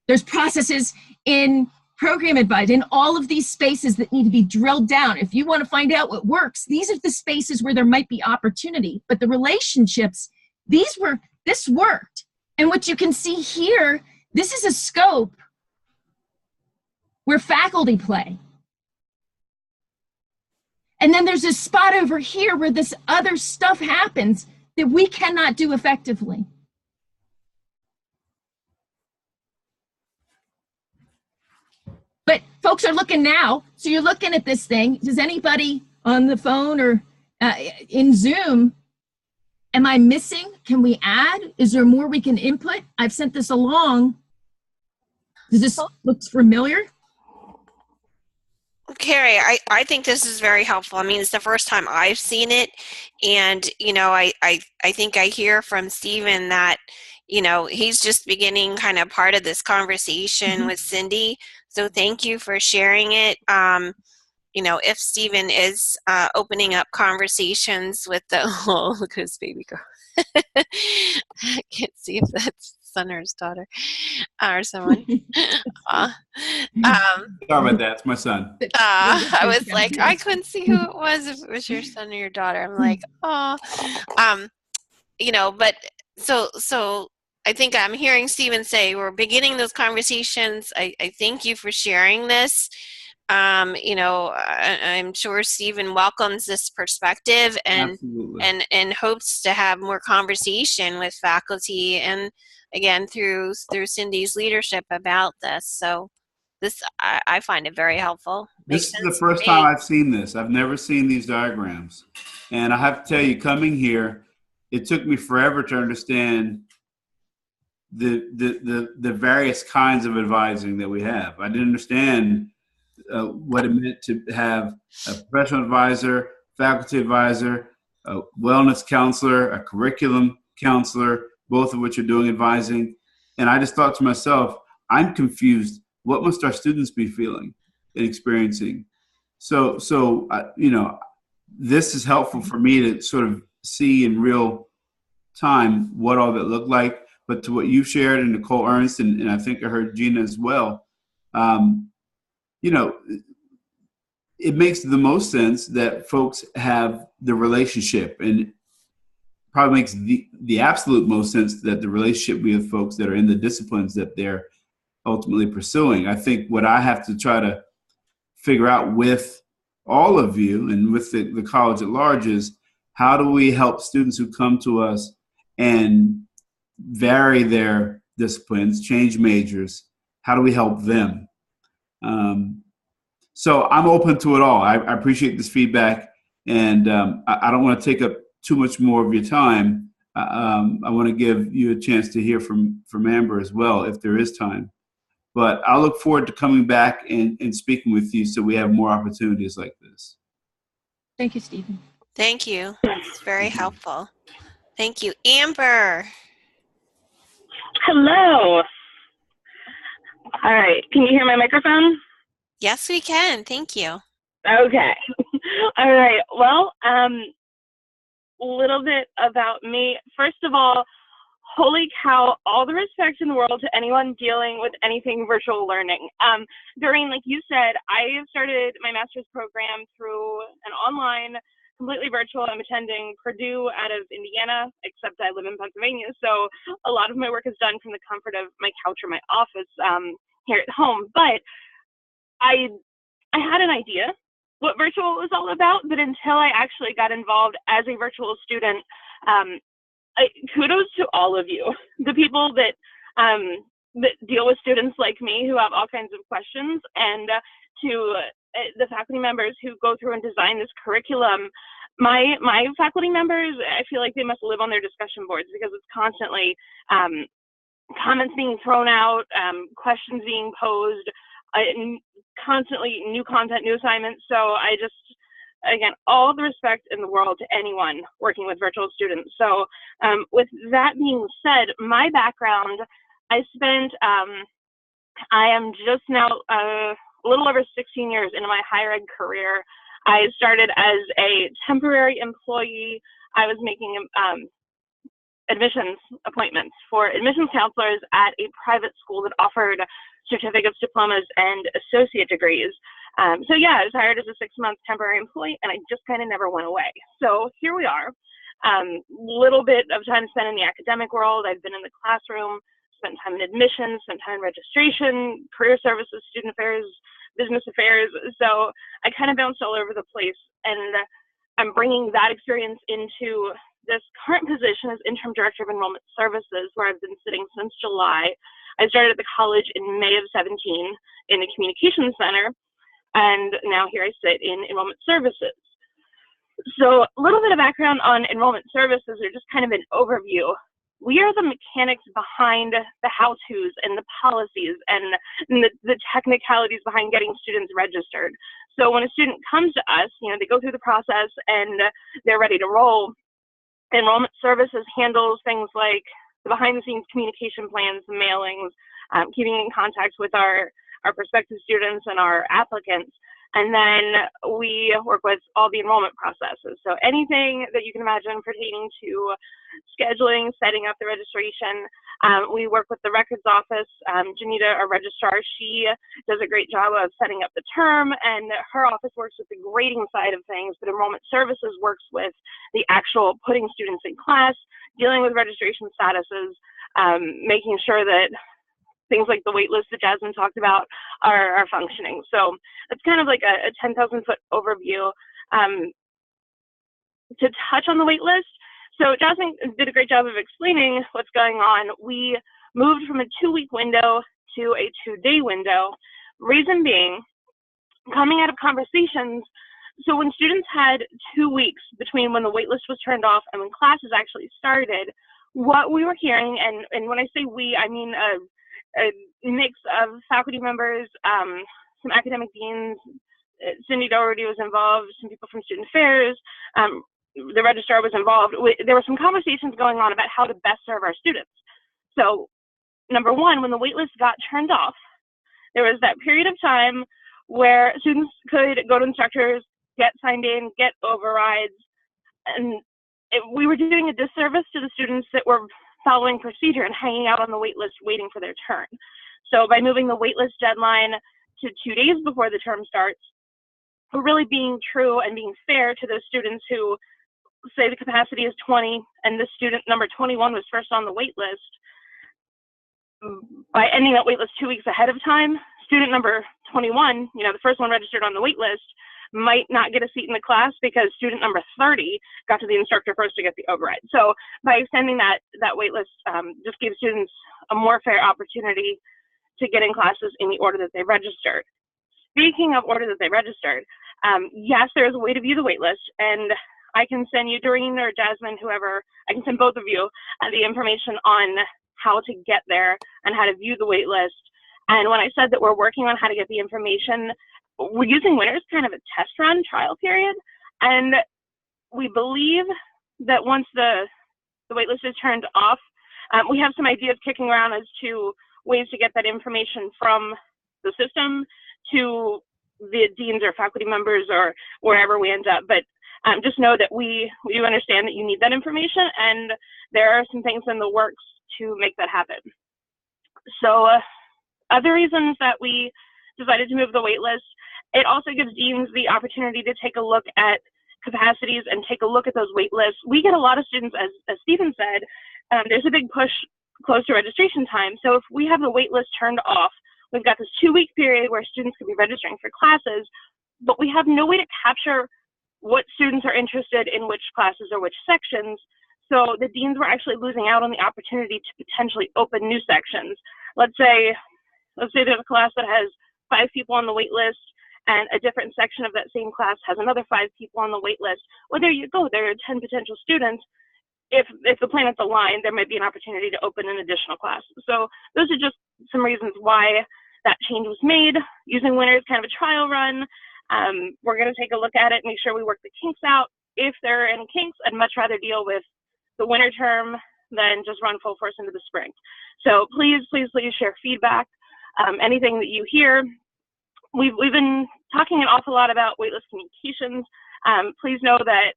There's processes in program advice, in all of these spaces that need to be drilled down. If you want to find out what works, these are the spaces where there might be opportunity. But the relationships, this worked. And what you can see here, this is a scope where faculty play. And then there's this spot over here where this other stuff happens that we cannot do effectively. But folks are looking now, so you're looking at this thing. Does anybody on the phone or in Zoom, am I missing? Can we add? Is there more we can input? I've sent this along. Does this look familiar? Carrie, I think this is very helpful. I mean, it's the first time I've seen it. And, you know, I think I hear from Stephen that, you know, he's just beginning kind of part of this conversation with Cindy. So thank you for sharing it. You know, if Stephen is opening up conversations with the, oh, look at his baby girl. I can't see if that's son or his daughter or someone. Sorry about that. It's my son. I was like, I couldn't see who it was, if it was your son or your daughter. I'm like, oh, you know, but so I think I'm hearing Stephen say we're beginning those conversations. I thank you for sharing this. I'm sure Stephen welcomes this perspective and Absolutely. and hopes to have more conversation with faculty and again through Cindy's leadership about this. So this I find it very helpful. This Makes is the sense first to me. time I've seen this. I've never seen these diagrams. And I have to tell you, coming here, it took me forever to understand the various kinds of advising that we have. I didn't understand what it meant to have a professional advisor, faculty advisor, a wellness counselor, a curriculum counselor, both of which are doing advising. And I just thought to myself, I'm confused. What must our students be feeling and experiencing? So this is helpful for me to sort of see in real time what all that looked like. But to what you've shared, and Nicole Ernst, and I think I heard Gina as well, it makes the most sense that folks have the relationship, and probably makes the absolute most sense that the relationship we have folks that are in the disciplines that they're ultimately pursuing. I think what I have to try to figure out with all of you and with the college at large is, how do we help students who come to us and vary their disciplines, change majors? How do we help them? So I'm open to it all. I appreciate this feedback, and I don't want to take up too much more of your time. I want to give you a chance to hear from Amber as well, if there is time. But I look forward to coming back and speaking with you so we have more opportunities like this. Thank you, Stephen. Thank you. It's very helpful. Thank you. Amber. Hello. All right. Can you hear my microphone? Yes, we can. Thank you. Okay. All right. Well, a little bit about me. First of all, holy cow, all the respect in the world to anyone dealing with anything virtual learning. Doreen, like you said, I started my master's program through an online, completely virtual. I'm attending Purdue out of Indiana, except I live in Pennsylvania. So a lot of my work is done from the comfort of my couch or my office here at home. But I had an idea what virtual was all about, but until I actually got involved as a virtual student, kudos to all of you, the people that deal with students like me who have all kinds of questions, and to the faculty members who go through and design this curriculum. My faculty members, I feel like they must live on their discussion boards, because it's constantly comments being thrown out, questions being posed, constantly new content, new assignments. So I just, again, all the respect in the world to anyone working with virtual students. So with that being said, my background, I spent, I am just now a little over 16 years into my higher ed career. I started as a temporary employee. I was making admissions appointments for admissions counselors at a private school that offered certificates, diplomas, and associate degrees. So yeah, I was hired as a 6-month temporary employee, and I just kind of never went away. So here we are. Little bit of time spent in the academic world. I've been in the classroom, spent time in admissions, spent time in registration, career services, student affairs, business affairs. So I kind of bounced all over the place, and I'm bringing that experience into this current position as interim director of enrollment services, where I've been sitting since July. I started at the college in May of 17 in the communications center, and now here I sit in enrollment services. So a little bit of background on enrollment services, or just kind of an overview. We are the mechanics behind the how-tos and the policies and the technicalities behind getting students registered. So when a student comes to us, they go through the process and they're ready to roll. Enrollment services handles things like the behind-the-scenes communication plans, mailings, keeping in contact with our prospective students and our applicants. And then we work with all the enrollment processes. So anything that you can imagine pertaining to scheduling, setting up the registration. We work with the records office. Janita, our registrar, she does a great job of setting up the term, and her office works with the grading side of things, but enrollment services works with the actual putting students in class, dealing with registration statuses, making sure that things like the wait list that Jasmine talked about are functioning. So it's kind of like a 10,000 foot overview to touch on the wait list. So Jasmine did a great job of explaining what's going on. We moved from a 2-week window to a 2-day window. Reason being, coming out of conversations, so when students had 2 weeks between when the wait list was turned off and when classes actually started, what we were hearing, and when I say we, I mean a mix of faculty members, some academic deans, Cindy Doherty was involved, some people from Student Affairs, the registrar was involved. There were some conversations going on about how to best serve our students. So, number one, when the wait list got turned off, there was that period of time where students could go to instructors, get signed in, get overrides, and we were doing a disservice to the students that were following procedure and hanging out on the wait list waiting for their turn. So by moving the wait list deadline to 2 days before the term starts, we're really being true and being fair to those students who say the capacity is 20 and the student number 21 was first on the wait list. By ending that wait list 2 weeks ahead of time, student number 21, the first one registered on the wait list, might not get a seat in the class because student number 30 got to the instructor first to get the override. So by extending that wait list, just gives students a more fair opportunity to get in classes in the order that they registered. Speaking of order that they registered, yes, there is a way to view the wait list, and I can send you, Doreen or Jasmine, whoever, I can send both of you the information on how to get there and how to view the wait list. And when I said that we're working on how to get the information, we're using winter as kind of a test run trial period. And we believe that once the waitlist is turned off, we have some ideas kicking around as to ways to get that information from the system to the deans or faculty members or wherever we end up. But just know that we do understand that you need that information, and there are some things in the works to make that happen. So other reasons that we decided to move the wait list, it also gives deans the opportunity to take a look at capacities and take a look at those wait lists. We get a lot of students, as Stephen said, there's a big push close to registration time. So if we have the wait list turned off, we've got this 2-week period where students could be registering for classes, but we have no way to capture what students are interested in which classes or which sections. So the deans were actually losing out on the opportunity to potentially open new sections. Let's say there's a class that has 5 people on the wait list and a different section of that same class has another 5 people on the wait list. Well, there you go. There are 10 potential students. If the planets align, there might be an opportunity to open an additional class. So those are just some reasons why that change was made. Using winter as kind of a trial run. We're going to take a look at it, make sure we work the kinks out. If there are any kinks, I'd much rather deal with the winter term than just run full force into the spring. So please, please, please share feedback. Anything that you hear. We've been talking an awful lot about waitlist communications. Please know that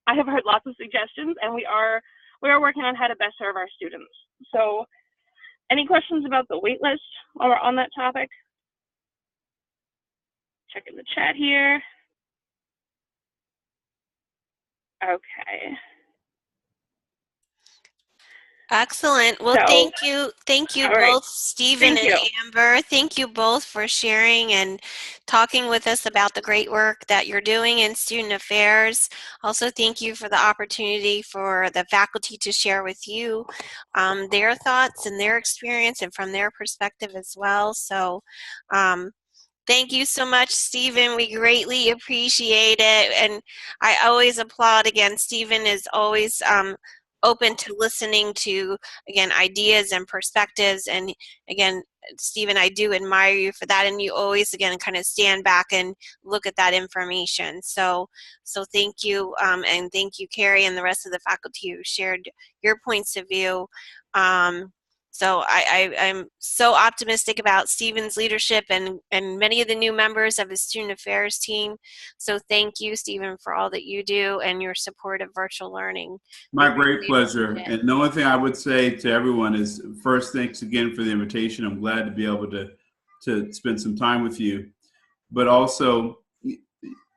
I have heard lots of suggestions, and we are working on how to best serve our students. So any questions about the waitlist while we're on that topic? Check in the chat here. Okay. Excellent. Well, thank you both, Stephen and Amber. Thank you both for sharing and talking with us about the great work that you're doing in student affairs. Also, thank you for the opportunity for the faculty to share with you their thoughts and their experience and from their perspective as well. So thank you so much, Stephen. We greatly appreciate it. And I always applaud again. Stephen is always open to listening to, again, ideas and perspectives. And again, Stephen, I do admire you for that. And you always, again, kind of stand back and look at that information. So thank you. And thank you, Carrie, and the rest of the faculty who shared your points of view. So I'm so optimistic about Stephen's leadership and many of the new members of his student affairs team. So thank you, Stephen, for all that you do and your support of virtual learning. My great pleasure. And the only thing I would say to everyone is, first, thanks again for the invitation. I'm glad to be able to spend some time with you. But also,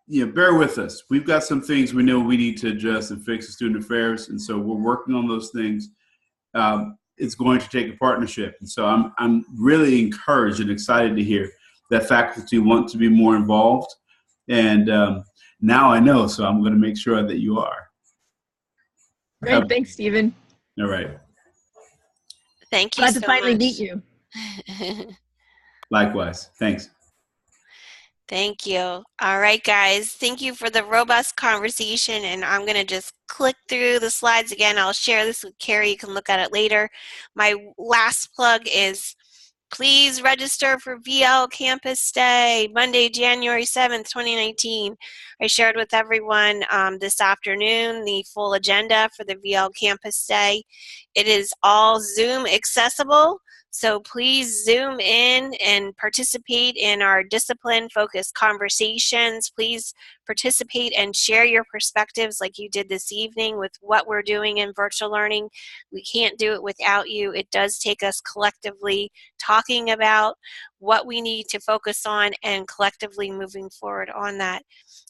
bear with us. We've got some things we know we need to adjust and fix in student affairs, and so we're working on those things. it's going to take a partnership. And so I'm really encouraged and excited to hear that faculty want to be more involved. And now I know, so I'm going to make sure that you are. Great, thanks, Stephen. All right. Thank you Glad so to finally much. meet you. Likewise. Thanks. Thank you. All right, guys. Thank you for the robust conversation. And I'm going to just click through the slides again. I'll share this with Carrie. You can look at it later. My last plug is please register for VL Campus Day, Monday, January 7th, 2019. I shared with everyone this afternoon the full agenda for the VL Campus Day. It is all Zoom accessible. So please Zoom in and participate in our discipline-focused conversations. Please participate and share your perspectives like you did this evening with what we're doing in virtual learning. We can't do it without you. It does take us collectively talking about what we need to focus on and collectively moving forward on that.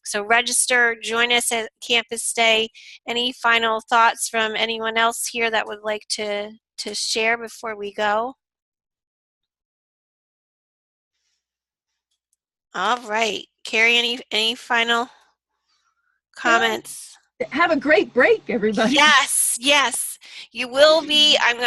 So register, join us at Campus Day. Any final thoughts from anyone else here that would like to share before we go? All right. Carrie, any final comments? Have a great break, everybody. Yes, yes. You will be. I'm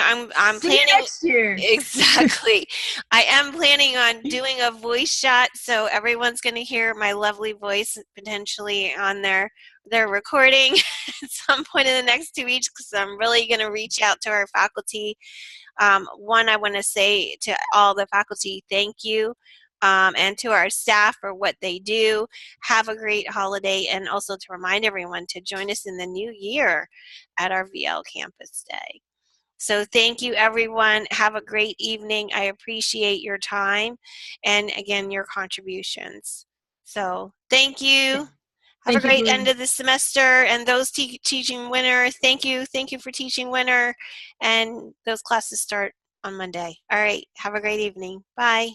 See planning you next year. Exactly. I am planning on doing a voice shot, so everyone's going to hear my lovely voice potentially on their recording at some point in the next 2 weeks, because I'm really going to reach out to our faculty. One, I want to say to all the faculty, thank you. And to our staff for what they do. Have a great holiday, and also to remind everyone to join us in the new year at our VL Campus Day. So thank you, everyone. Have a great evening. I appreciate your time and, again, your contributions. So thank you. Have a great end of the semester. And those teaching winter, thank you. Thank you for teaching winter. And those classes start on Monday. All right. Have a great evening. Bye.